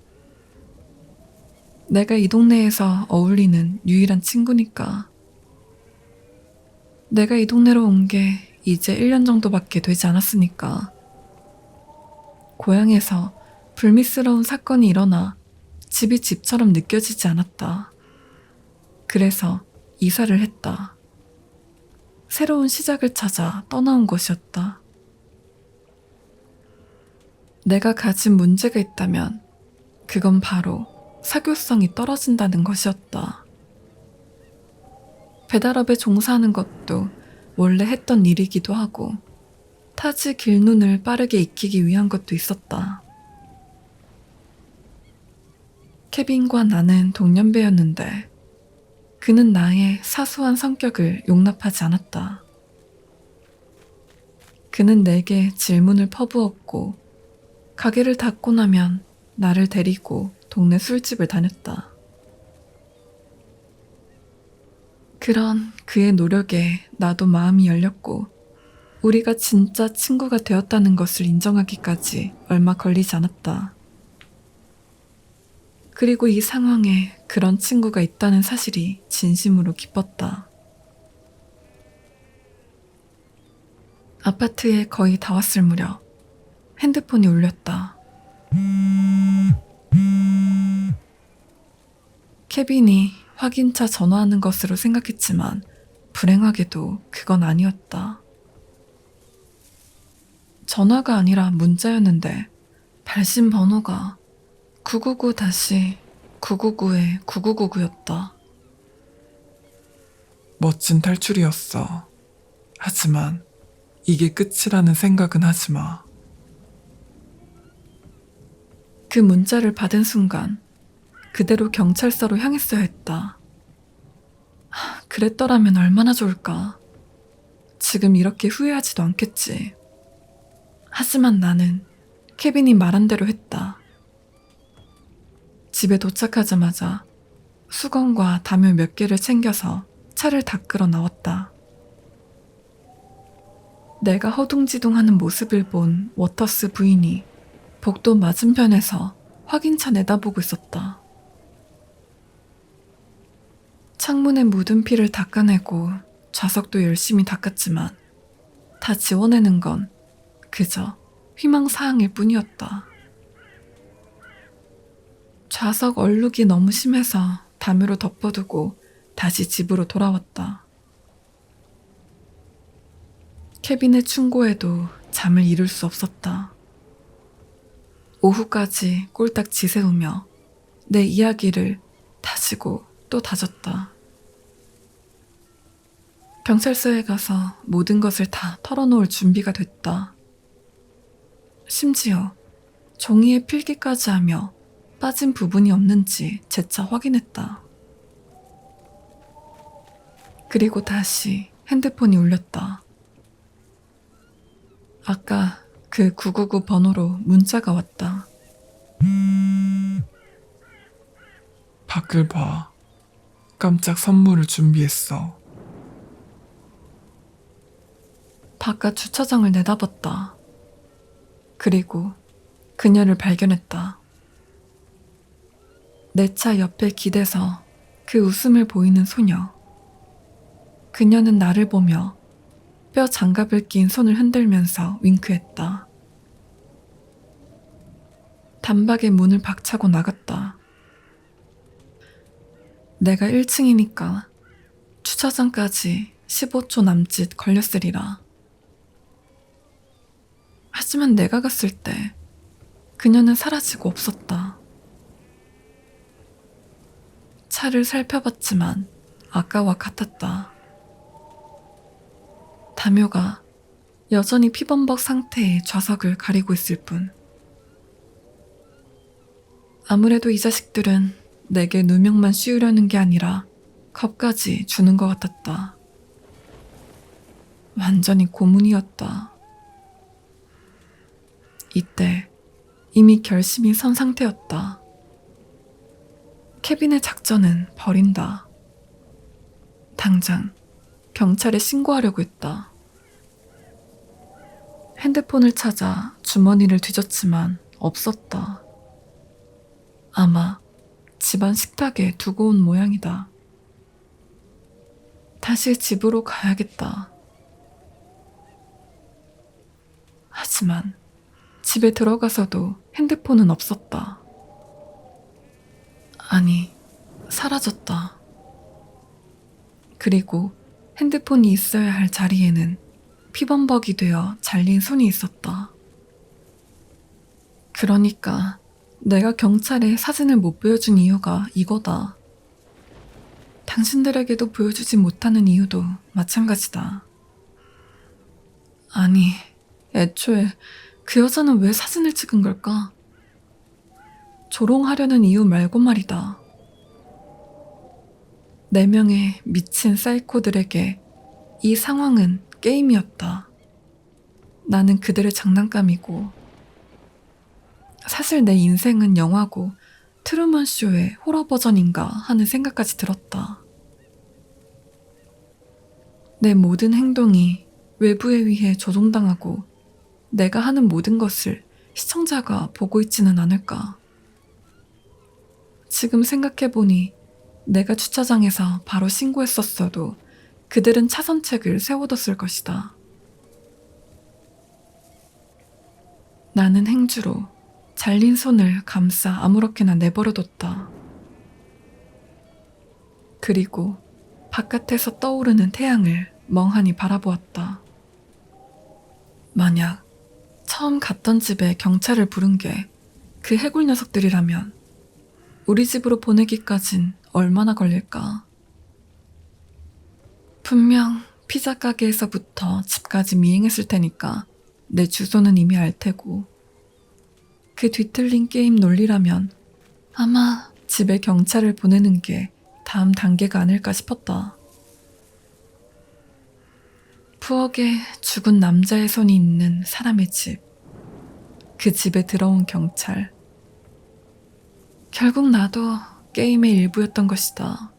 내가 이 동네에서 어울리는 유일한 친구니까. 내가 이 동네로 온 게 이제 1년 정도밖에 되지 않았으니까. 고향에서 불미스러운 사건이 일어나 집이 집처럼 느껴지지 않았다. 그래서 이사를 했다. 새로운 시작을 찾아 떠나온 것이었다. 내가 가진 문제가 있다면 그건 바로 사교성이 떨어진다는 것이었다. 배달업에 종사하는 것도 원래 했던 일이기도 하고 타지 길눈을 빠르게 익히기 위한 것도 있었다. 케빈과 나는 동년배였는데 그는 나의 사소한 성격을 용납하지 않았다. 그는 내게 질문을 퍼부었고 가게를 닫고 나면 나를 데리고 동네 술집을 다녔다. 그런 그의 노력에 나도 마음이 열렸고 우리가 진짜 친구가 되었다는 것을 인정하기까지 얼마 걸리지 않았다. 그리고 이 상황에 그런 친구가 있다는 사실이 진심으로 기뻤다. 아파트에 거의 다 왔을 무렵 핸드폰이 울렸다. 케빈이 확인차 전화하는 것으로 생각했지만 불행하게도 그건 아니었다. 전화가 아니라 문자였는데 발신 번호가 999-999-9999였다. 멋진 탈출이었어. 하지만 이게 끝이라는 생각은 하지 마. 그 문자를 받은 순간 그대로 경찰서로 향했어야 했다. 그랬더라면 얼마나 좋을까. 지금 이렇게 후회하지도 않겠지. 하지만 나는 케빈이 말한 대로 했다. 집에 도착하자마자 수건과 담요 몇 개를 챙겨서 차를 닦으러 나왔다. 내가 허둥지둥하는 모습을 본 워터스 부인이 복도 맞은편에서 확인차 내다보고 있었다. 창문에 묻은 피를 닦아내고 좌석도 열심히 닦았지만 다 지워내는 건 그저 희망사항일 뿐이었다. 좌석 얼룩이 너무 심해서 담요로 덮어두고 다시 집으로 돌아왔다. 케빈의 충고에도 잠을 이룰 수 없었다. 오후까지 꼴딱 지새우며 내 이야기를 다지고 또 다졌다. 경찰서에 가서 모든 것을 다 털어놓을 준비가 됐다. 심지어 종이에 필기까지 하며 빠진 부분이 없는지 재차 확인했다. 그리고 다시 핸드폰이 울렸다. 아까 그 999 번호로 문자가 왔다. 밖을 봐. 깜짝 선물을 준비했어. 바깥 주차장을 내다봤다. 그리고 그녀를 발견했다. 내 차 옆에 기대서 그 웃음을 보이는 소녀. 그녀는 나를 보며 뼈 장갑을 낀 손을 흔들면서 윙크했다. 단박에 문을 박차고 나갔다. 내가 1층이니까 주차장까지 15초 남짓 걸렸으리라. 하지만 내가 갔을 때 그녀는 사라지고 없었다. 차를 살펴봤지만 아까와 같았다. 다묘가 여전히 피범벅 상태의 좌석을 가리고 있을 뿐. 아무래도 이 자식들은 내게 누명만 씌우려는 게 아니라 겁까지 주는 것 같았다. 완전히 고문이었다. 이때 이미 결심이 선 상태였다. 케빈의 작전은 버린다. 당장 경찰에 신고하려고 했다. 핸드폰을 찾아 주머니를 뒤졌지만 없었다. 아마 집안 식탁에 두고 온 모양이다. 다시 집으로 가야겠다. 하지만 집에 들어가서도 핸드폰은 없었다. 아니, 사라졌다. 그리고 핸드폰이 있어야 할 자리에는 피범벅이 되어 잘린 손이 있었다. 그러니까 내가 경찰에 사진을 못 보여준 이유가 이거다. 당신들에게도 보여주지 못하는 이유도 마찬가지다. 아니, 애초에 그 여자는 왜 사진을 찍은 걸까? 조롱하려는 이유 말고 말이다. 4명의 미친 사이코들에게 이 상황은 게임이었다. 나는 그들의 장난감이고, 사실 내 인생은 영화고 트루먼 쇼의 호러 버전인가 하는 생각까지 들었다. 내 모든 행동이 외부에 의해 조종당하고 내가 하는 모든 것을 시청자가 보고 있지는 않을까. 지금 생각해보니 내가 주차장에서 바로 신고했었어도 그들은 차선책을 세워뒀을 것이다. 나는 행주로 잘린 손을 감싸 아무렇게나 내버려뒀다. 그리고 바깥에서 떠오르는 태양을 멍하니 바라보았다. 만약 처음 갔던 집에 경찰을 부른 게 그 해골 녀석들이라면 우리 집으로 보내기까진 얼마나 걸릴까? 분명 피자 가게에서부터 집까지 미행했을 테니까 내 주소는 이미 알 테고, 그 뒤틀린 게임 논리라면 아마 집에 경찰을 보내는 게 다음 단계가 아닐까 싶었다. 부엌에 죽은 남자의 손이 있는 사람의 집, 그 집에 들어온 경찰. 결국 나도 게임의 일부였던 것이다.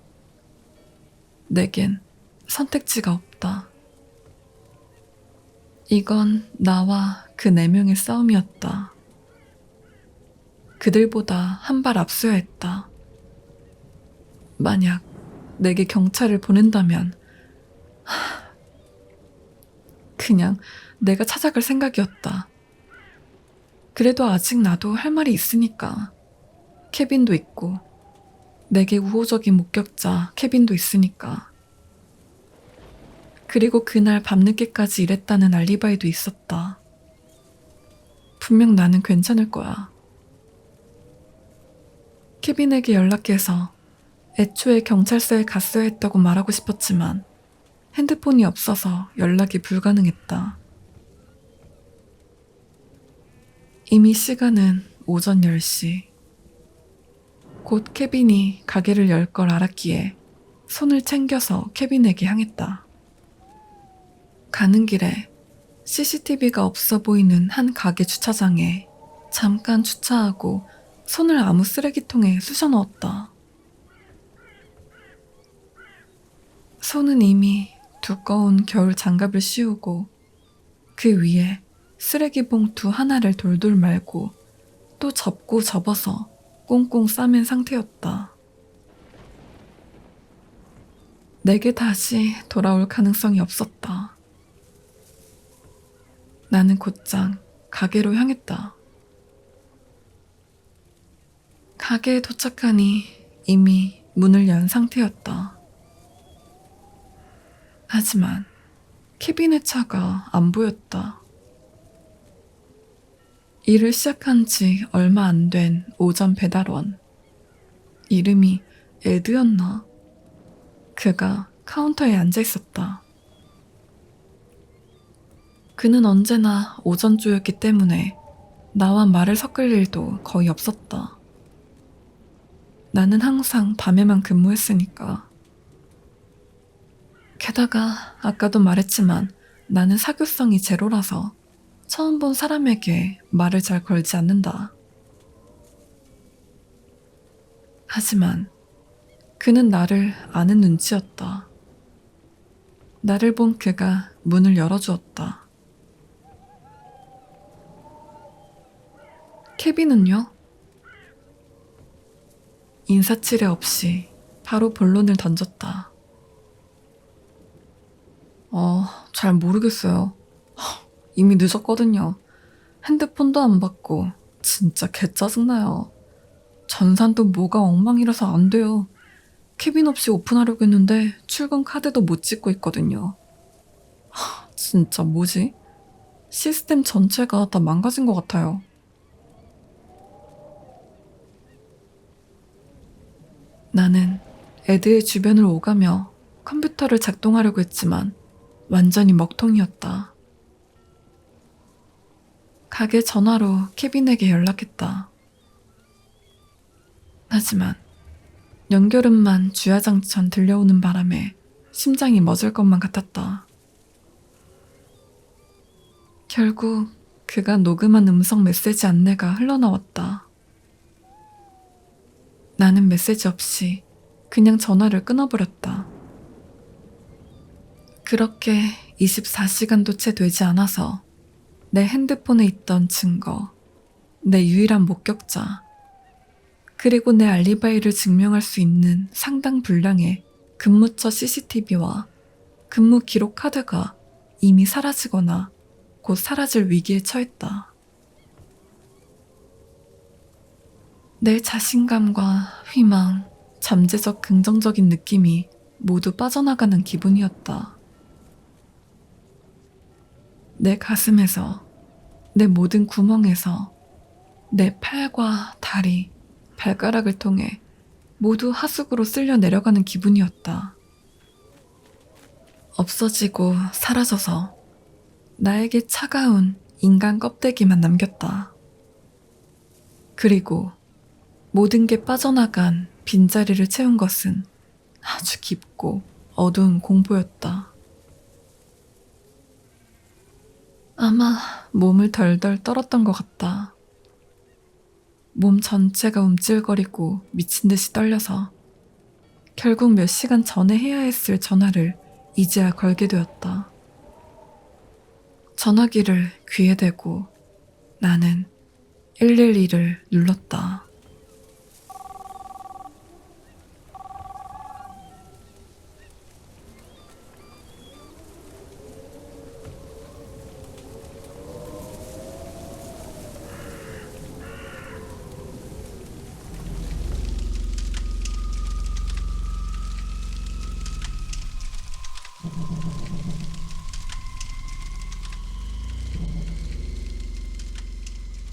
내겐 선택지가 없다. 이건 나와 그 4명의 싸움이었다. 그들보다 한 발 앞서야 했다. 만약 내게 경찰을 보낸다면 그냥 내가 찾아갈 생각이었다. 그래도 아직 나도 할 말이 있으니까. 케빈도 있고 내게 우호적인 목격자 케빈도 있으니까. 그리고 그날 밤늦게까지 일했다는 알리바이도 있었다. 분명 나는 괜찮을 거야. 케빈에게 연락해서 애초에 경찰서에 갔어야 했다고 말하고 싶었지만 핸드폰이 없어서 연락이 불가능했다. 이미 시간은 오전 10시. 곧 케빈이 가게를 열 걸 알았기에 손을 챙겨서 케빈에게 향했다. 가는 길에 CCTV가 없어 보이는 한 가게 주차장에 잠깐 주차하고 손을 아무 쓰레기통에 쑤셔 넣었다. 손은 이미 두꺼운 겨울 장갑을 씌우고 그 위에 쓰레기 봉투 하나를 돌돌 말고 또 접고 접어서 꽁꽁 싸맨 상태였다. 내게 다시 돌아올 가능성이 없었다. 나는 곧장 가게로 향했다. 가게에 도착하니 이미 문을 연 상태였다. 하지만 케빈의 차가 안 보였다. 일을 시작한 지 얼마 안 된 오전 배달원. 이름이 에드였나? 그가 카운터에 앉아 있었다. 그는 언제나 오전조였기 때문에 나와 말을 섞을 일도 거의 없었다. 나는 항상 밤에만 근무했으니까. 게다가 아까도 말했지만 나는 사교성이 제로라서 처음 본 사람에게 말을 잘 걸지 않는다. 하지만 그는 나를 아는 눈치였다. 나를 본 그가 문을 열어주었다. 케빈은요? 인사치레 없이 바로 본론을 던졌다. 잘 모르겠어요. 이미 늦었거든요. 핸드폰도 안 받고 진짜 개짜증나요. 전산도 뭐가 엉망이라서 안 돼요. 케빈 없이 오픈하려고 했는데 출근 카드도 못 찍고 있거든요. 진짜 뭐지? 시스템 전체가 다 망가진 것 같아요. 나는 에드의 주변을 오가며 컴퓨터를 작동하려고 했지만 완전히 먹통이었다. 가게 전화로 케빈에게 연락했다. 하지만 연결음만 주야장천 들려오는 바람에 심장이 멎을 것만 같았다. 결국 그가 녹음한 음성 메시지 안내가 흘러나왔다. 나는 메시지 없이 그냥 전화를 끊어버렸다. 그렇게 24시간도 채 되지 않아서 내 핸드폰에 있던 증거, 내 유일한 목격자, 그리고 내 알리바이를 증명할 수 있는 상당 분량의 근무처 CCTV와 근무 기록 카드가 이미 사라지거나 곧 사라질 위기에 처했다. 내 자신감과 희망, 잠재적 긍정적인 느낌이 모두 빠져나가는 기분이었다. 내 가슴에서, 내 모든 구멍에서, 내 팔과 다리, 발가락을 통해 모두 하수구로 쓸려 내려가는 기분이었다. 없어지고 사라져서 나에게 차가운 인간 껍데기만 남겼다. 그리고 모든 게 빠져나간 빈자리를 채운 것은 아주 깊고 어두운 공포였다. 아마 몸을 덜덜 떨었던 것 같다. 몸 전체가 움찔거리고 미친 듯이 떨려서 결국 몇 시간 전에 해야 했을 전화를 이제야 걸게 되었다. 전화기를 귀에 대고 나는 112를 눌렀다.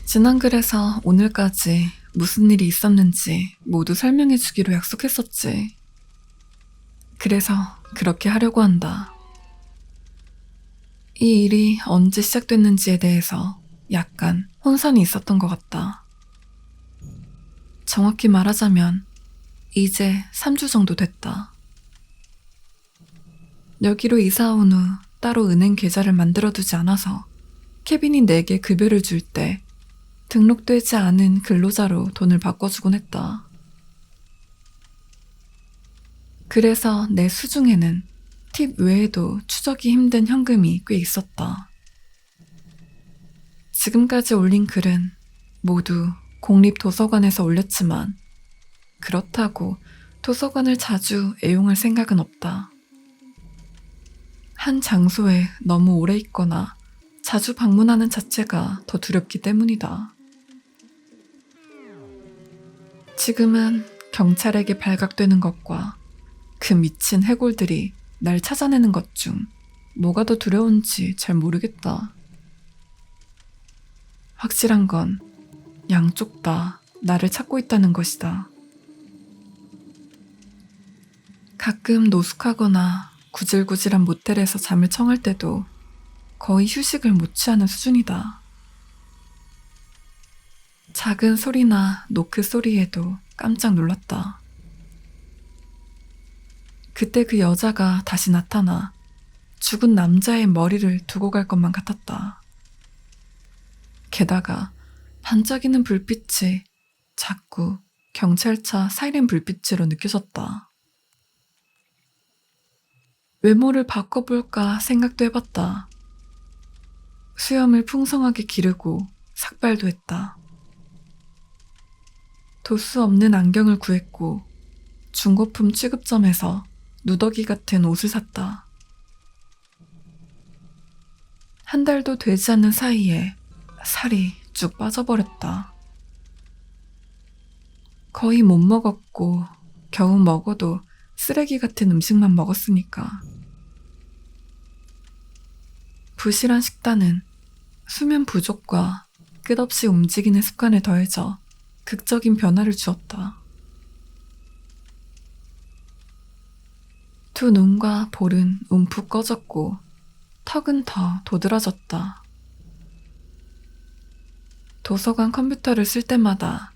지난 글에서 오늘까지 무슨 일이 있었는지 모두 설명해 주기로 약속했었지. 그래서 그렇게 하려고 한다. 이 일이 언제 시작됐는지에 대해서 약간 혼선이 있었던 것 같다. 정확히 말하자면 이제 3주 정도 됐다. 여기로 이사 온 후 따로 은행 계좌를 만들어두지 않아서 케빈이 내게 급여를 줄 때 등록되지 않은 근로자로 돈을 바꿔주곤 했다. 그래서 내 수중에는 팁 외에도 추적이 힘든 현금이 꽤 있었다. 지금까지 올린 글은 모두 공립도서관에서 올렸지만 그렇다고 도서관을 자주 애용할 생각은 없다. 한 장소에 너무 오래 있거나 자주 방문하는 자체가 더 두렵기 때문이다. 지금은 경찰에게 발각되는 것과 그 미친 해골들이 날 찾아내는 것 중 뭐가 더 두려운지 잘 모르겠다. 확실한 건 양쪽 다 나를 찾고 있다는 것이다. 가끔 노숙하거나 구질구질한 모텔에서 잠을 청할 때도 거의 휴식을 못 취하는 수준이다. 작은 소리나 노크 소리에도 깜짝 놀랐다. 그때 그 여자가 다시 나타나 죽은 남자의 머리를 두고 갈 것만 같았다. 게다가 반짝이는 불빛이 자꾸 경찰차 사이렌 불빛으로 느껴졌다. 외모를 바꿔볼까 생각도 해봤다. 수염을 풍성하게 기르고 삭발도 했다. 도수 없는 안경을 구했고 중고품 취급점에서 누더기 같은 옷을 샀다. 한 달도 되지 않는 사이에 살이 쭉 빠져버렸다. 거의 못 먹었고 겨우 먹어도 쓰레기 같은 음식만 먹었으니까. 부실한 식단은 수면 부족과 끝없이 움직이는 습관에 더해져 극적인 변화를 주었다. 두 눈과 볼은 움푹 꺼졌고 턱은 더 도드라졌다. 도서관 컴퓨터를 쓸 때마다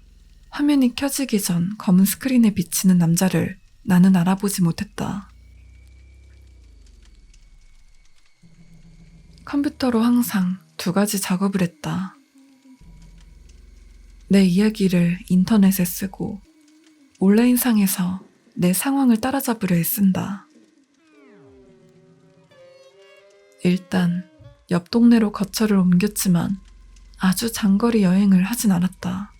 화면이 켜지기 전 검은 스크린에 비치는 남자를 나는 알아보지 못했다. 컴퓨터로 항상 두 가지 작업을 했다. 내 이야기를 인터넷에 쓰고 온라인상에서 내 상황을 따라잡으려 애쓴다. 일단 옆 동네로 거처를 옮겼지만 아주 장거리 여행을 하진 않았다.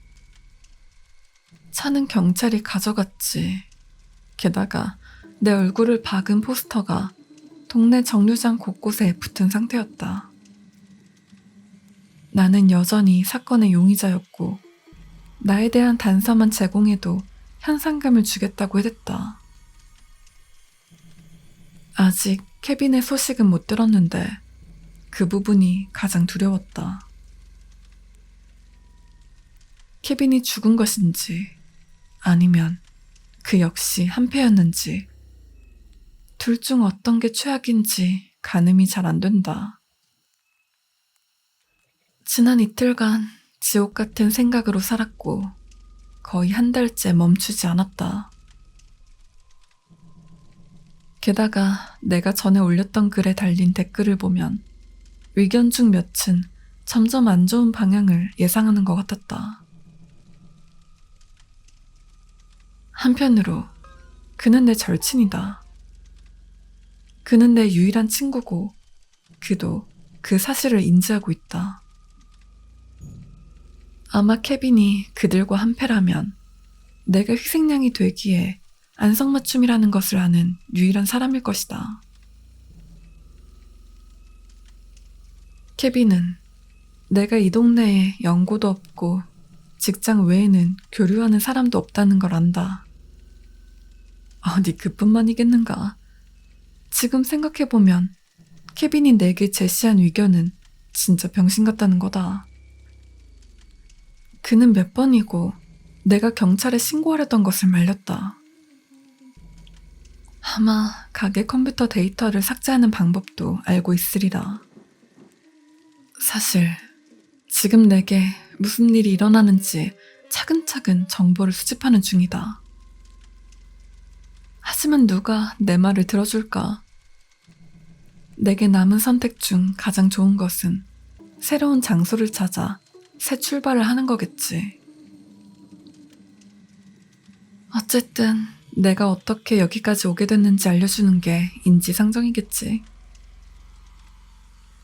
차는 경찰이 가져갔지. 게다가 내 얼굴을 박은 포스터가 동네 정류장 곳곳에 붙은 상태였다. 나는 여전히 사건의 용의자였고 나에 대한 단서만 제공해도 현상금을 주겠다고 해댔다. 아직 케빈의 소식은 못 들었는데 그 부분이 가장 두려웠다. 케빈이 죽은 것인지 아니면 그 역시 한패였는지 둘 중 어떤 게 최악인지 가늠이 잘 안 된다. 지난 이틀간 지옥 같은 생각으로 살았고 거의 한 달째 멈추지 않았다. 게다가 내가 전에 올렸던 글에 달린 댓글을 보면 의견 중 몇은 점점 안 좋은 방향을 예상하는 것 같았다. 한편으로 그는 내 절친이다. 그는 내 유일한 친구고 그도 그 사실을 인지하고 있다. 아마 케빈이 그들과 한패라면 내가 희생양이 되기에 안성맞춤이라는 것을 아는 유일한 사람일 것이다. 케빈은 내가 이 동네에 연고도 없고 직장 외에는 교류하는 사람도 없다는 걸 안다. 어디 그뿐만이겠는가. 지금 생각해보면 케빈이 내게 제시한 의견은 진짜 병신 같다는 거다. 그는 몇 번이고 내가 경찰에 신고하려던 것을 말렸다. 아마 가게 컴퓨터 데이터를 삭제하는 방법도 알고 있으리라. 사실 지금 내게 무슨 일이 일어나는지 차근차근 정보를 수집하는 중이다. 하지만 누가 내 말을 들어줄까? 내게 남은 선택 중 가장 좋은 것은 새로운 장소를 찾아 새 출발을 하는 거겠지. 어쨌든 내가 어떻게 여기까지 오게 됐는지 알려주는 게 인지상정이겠지.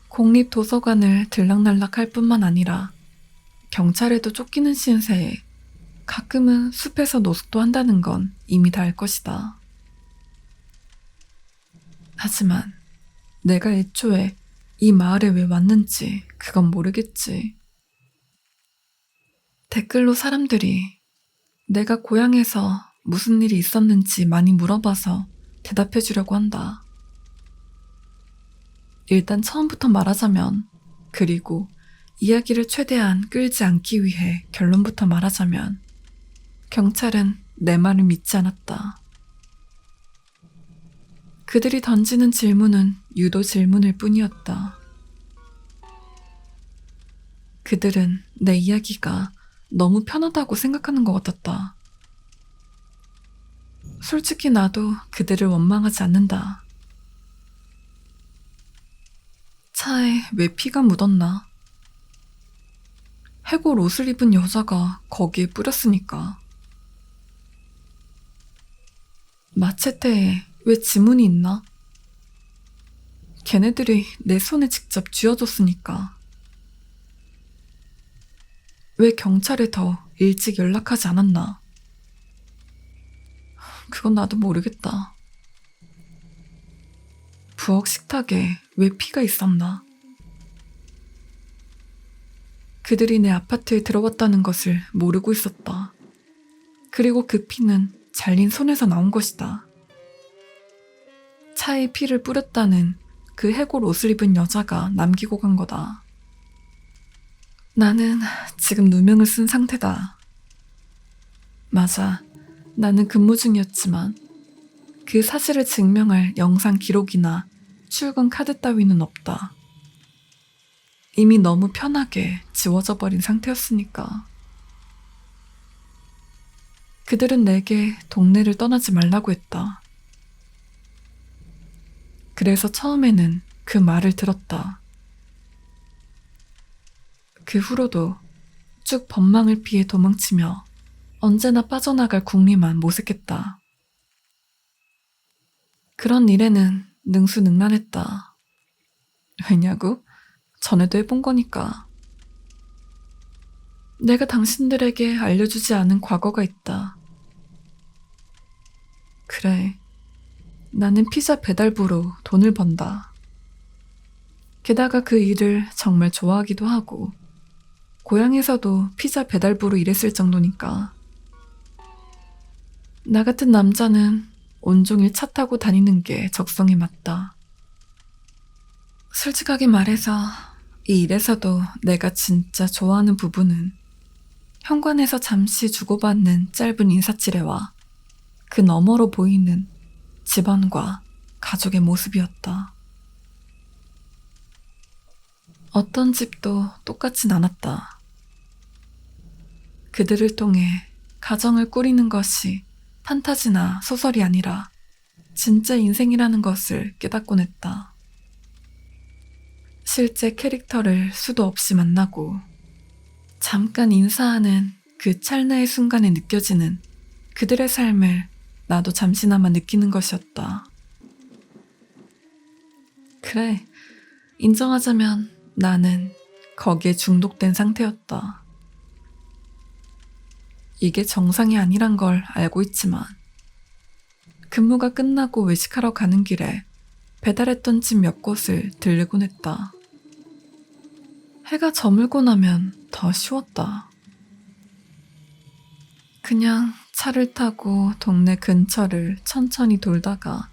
공립도서관을 들락날락 할 뿐만 아니라 경찰에도 쫓기는 신세에 가끔은 숲에서 노숙도 한다는 건 이미 다 알 것이다. 하지만 내가 애초에 이 마을에 왜 왔는지 그건 모르겠지. 댓글로 사람들이 내가 고향에서 무슨 일이 있었는지 많이 물어봐서 대답해 주려고 한다. 일단 처음부터 말하자면, 그리고 이야기를 최대한 끌지 않기 위해 결론부터 말하자면, 경찰은 내 말을 믿지 않았다. 그들이 던지는 질문은 유도 질문일 뿐이었다. 그들은 내 이야기가 너무 편하다고 생각하는 것 같았다. 솔직히 나도 그들을 원망하지 않는다. 차에 왜 피가 묻었나? 해골 옷을 입은 여자가 거기에 뿌렸으니까. 마체테에 왜 지문이 있나? 걔네들이 내 손에 직접 쥐어줬으니까. 왜 경찰에 더 일찍 연락하지 않았나? 그건 나도 모르겠다. 부엌 식탁에 왜 피가 있었나? 그들이 내 아파트에 들어왔다는 것을 모르고 있었다. 그리고 그 피는 잘린 손에서 나온 것이다. 차에 피를 뿌렸다는 그 해골 옷을 입은 여자가 남기고 간 거다. 나는 지금 누명을 쓴 상태다. 맞아, 나는 근무 중이었지만 그 사실을 증명할 영상 기록이나 출근 카드 따위는 없다. 이미 너무 편하게 지워져 버린 상태였으니까. 그들은 내게 동네를 떠나지 말라고 했다. 그래서 처음에는 그 말을 들었다. 그 후로도 쭉 법망을 피해 도망치며 언제나 빠져나갈 궁리만 모색했다. 그런 일에는 능수능란했다. 왜냐고? 전에도 해본 거니까. 내가 당신들에게 알려주지 않은 과거가 있다. 그래, 나는 피자 배달부로 돈을 번다. 게다가 그 일을 정말 좋아하기도 하고 고향에서도 피자 배달부로 일했을 정도니까. 나 같은 남자는 온종일 차 타고 다니는 게 적성에 맞다. 솔직하게 말해서 이 일에서도 내가 진짜 좋아하는 부분은 현관에서 잠시 주고받는 짧은 인사치레와 그 너머로 보이는 집안과 가족의 모습이었다. 어떤 집도 똑같진 않았다. 그들을 통해 가정을 꾸리는 것이 판타지나 소설이 아니라 진짜 인생이라는 것을 깨닫곤 했다. 실제 캐릭터를 수도 없이 만나고 잠깐 인사하는 그 찰나의 순간에 느껴지는 그들의 삶을 나도 잠시나마 느끼는 것이었다. 그래, 인정하자면 나는 거기에 중독된 상태였다. 이게 정상이 아니란 걸 알고 있지만 근무가 끝나고 외식하러 가는 길에 배달했던 집 몇 곳을 들르곤 했다. 해가 저물고 나면 더 쉬웠다. 그냥 차를 타고 동네 근처를 천천히 돌다가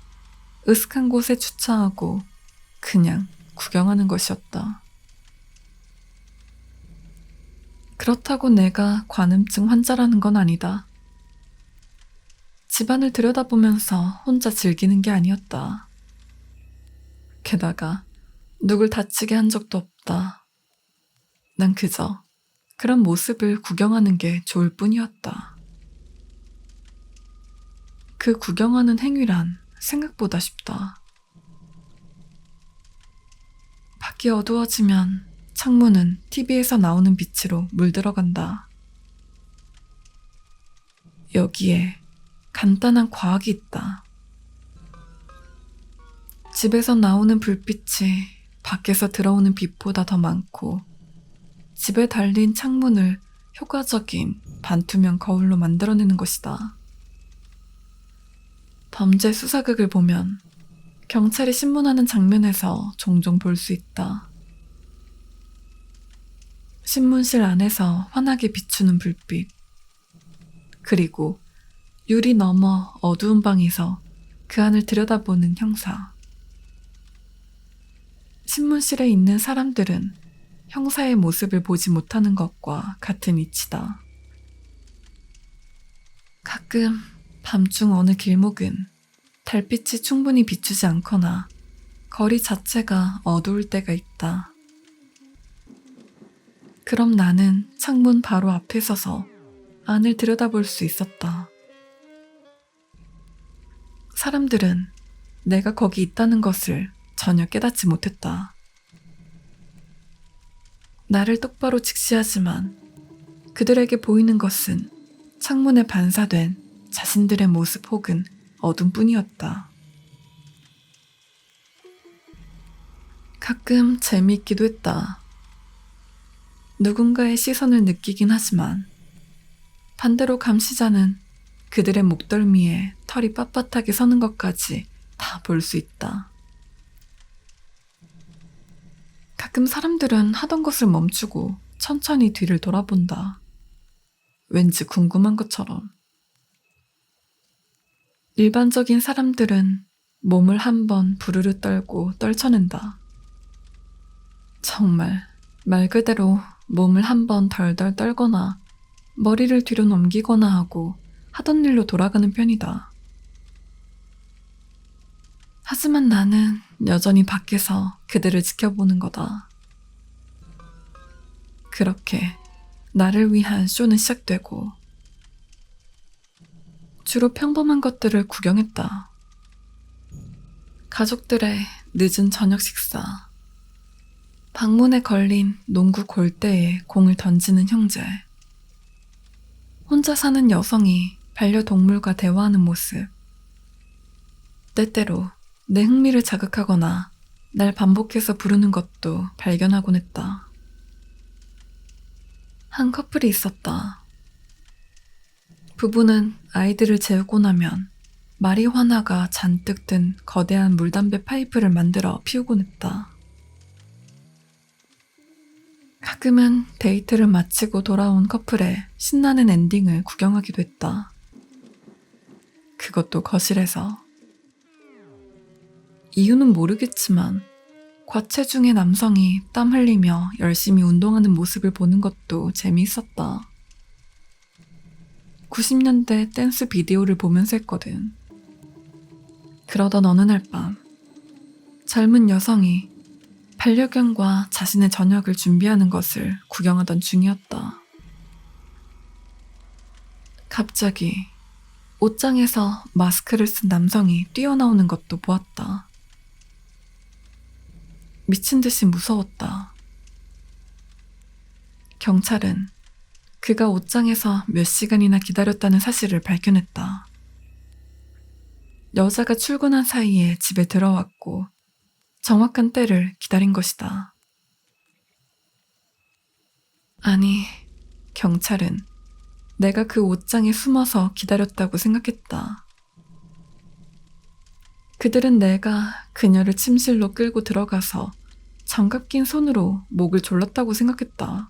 으슥한 곳에 주차하고 그냥 구경하는 것이었다. 그렇다고 내가 관음증 환자라는 건 아니다. 집안을 들여다보면서 혼자 즐기는 게 아니었다. 게다가 누굴 다치게 한 적도 없다. 난 그저 그런 모습을 구경하는 게 좋을 뿐이었다. 그 구경하는 행위란 생각보다 쉽다. 밖이 어두워지면 창문은 TV에서 나오는 빛으로 물들어간다. 여기에 간단한 과학이 있다. 집에서 나오는 불빛이 밖에서 들어오는 빛보다 더 많고 집에 달린 창문을 효과적인 반투명 거울로 만들어내는 것이다. 범죄 수사극을 보면 경찰이 신문하는 장면에서 종종 볼 수 있다. 신문실 안에서 환하게 비추는 불빛, 그리고 유리 너머 어두운 방에서 그 안을 들여다보는 형사. 신문실에 있는 사람들은 형사의 모습을 보지 못하는 것과 같은 이치다. 가끔 밤중 어느 길목은 달빛이 충분히 비추지 않거나 거리 자체가 어두울 때가 있다. 그럼 나는 창문 바로 앞에 서서 안을 들여다볼 수 있었다. 사람들은 내가 거기 있다는 것을 전혀 깨닫지 못했다. 나를 똑바로 직시하지만 그들에게 보이는 것은 창문에 반사된 자신들의 모습 혹은 어둠뿐이었다. 가끔 재미있기도 했다. 누군가의 시선을 느끼긴 하지만 반대로 감시자는 그들의 목덜미에 털이 빳빳하게 서는 것까지 다 볼 수 있다. 가끔 사람들은 하던 것을 멈추고 천천히 뒤를 돌아본다. 왠지 궁금한 것처럼. 일반적인 사람들은 몸을 한번 부르르 떨고 떨쳐낸다. 정말 말 그대로 몸을 한번 덜덜 떨거나 머리를 뒤로 넘기거나 하고 하던 일로 돌아가는 편이다. 하지만 나는 여전히 밖에서 그들을 지켜보는 거다. 그렇게 나를 위한 쇼는 시작되고 주로 평범한 것들을 구경했다. 가족들의 늦은 저녁 식사, 방문에 걸린 농구 골대에 공을 던지는 형제, 혼자 사는 여성이 반려동물과 대화하는 모습, 때때로 내 흥미를 자극하거나 날 반복해서 부르는 것도 발견하곤 했다. 한 커플이 있었다. 부부는 아이들을 재우고 나면 마리화나가 잔뜩 든 거대한 물담배 파이프를 만들어 피우곤 했다. 가끔은 데이트를 마치고 돌아온 커플의 신나는 엔딩을 구경하기도 했다. 그것도 거실에서. 이유는 모르겠지만 과체중의 남성이 땀 흘리며 열심히 운동하는 모습을 보는 것도 재미있었다. 90년대 댄스 비디오를 보면서 했거든. 그러던 어느 날 밤, 젊은 여성이 반려견과 자신의 저녁을 준비하는 것을 구경하던 중이었다. 갑자기 옷장에서 마스크를 쓴 남성이 뛰어나오는 것도 보았다. 미친 듯이 무서웠다. 경찰은 그가 옷장에서 몇 시간이나 기다렸다는 사실을 발견했다. 여자가 출근한 사이에 집에 들어왔고 정확한 때를 기다린 것이다. 아니, 경찰은 내가 그 옷장에 숨어서 기다렸다고 생각했다. 그들은 내가 그녀를 침실로 끌고 들어가서 장갑 낀 손으로 목을 졸랐다고 생각했다.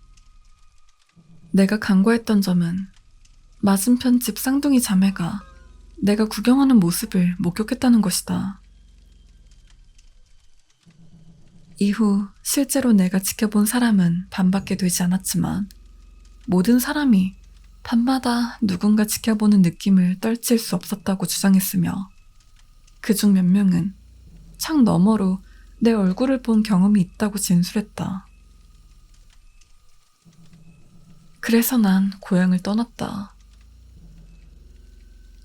내가 간과했던 점은 맞은편 집 쌍둥이 자매가 내가 구경하는 모습을 목격했다는 것이다. 이후 실제로 내가 지켜본 사람은 반밖에 되지 않았지만 모든 사람이 밤마다 누군가 지켜보는 느낌을 떨칠 수 없었다고 주장했으며 그중 몇 명은 창 너머로 내 얼굴을 본 경험이 있다고 진술했다. 그래서 난 고향을 떠났다.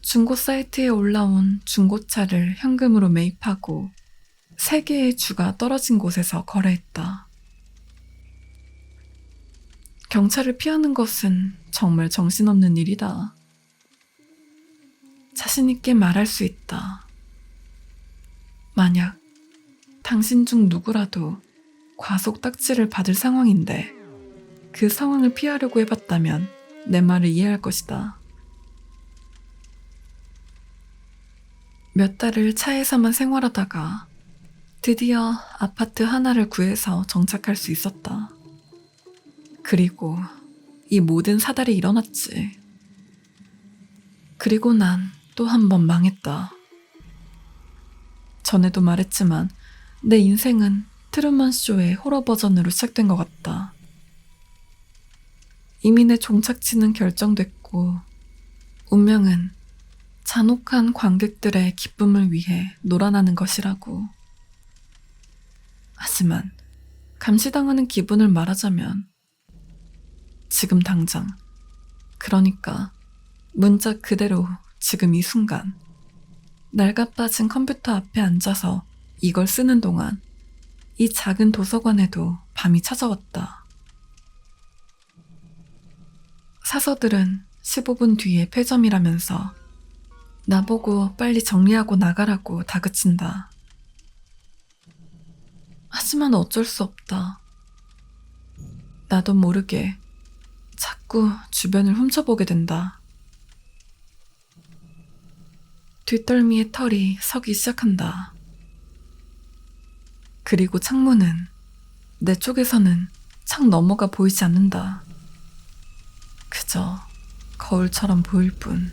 중고 사이트에 올라온 중고차를 현금으로 매입하고 3개의 주가 떨어진 곳에서 거래했다. 경찰을 피하는 것은 정말 정신없는 일이다. 자신 있게 말할 수 있다. 만약 당신 중 누구라도 과속 딱지를 받을 상황인데 그 상황을 피하려고 해봤다면 내 말을 이해할 것이다. 몇 달을 차에서만 생활하다가 드디어 아파트 하나를 구해서 정착할 수 있었다. 그리고 이 모든 사달이 일어났지. 그리고 난 또 한 번 망했다. 전에도 말했지만 내 인생은 트루먼 쇼의 호러 버전으로 시작된 것 같다. 이미 내 종착지는 결정됐고 운명은 잔혹한 관객들의 기쁨을 위해 놀아나는 것이라고. 하지만 감시당하는 기분을 말하자면 지금 당장, 그러니까 문자 그대로 지금 이 순간 낡아빠진 컴퓨터 앞에 앉아서 이걸 쓰는 동안 이 작은 도서관에도 밤이 찾아왔다. 사서들은 15분 뒤에 폐점이라면서 나보고 빨리 정리하고 나가라고 다그친다. 하지만 어쩔 수 없다. 나도 모르게 자꾸 주변을 훔쳐보게 된다. 뒷덜미에 털이 서기 시작한다. 그리고 창문은 내 쪽에서는 창 너머가 보이지 않는다. 그저 거울처럼 보일 뿐.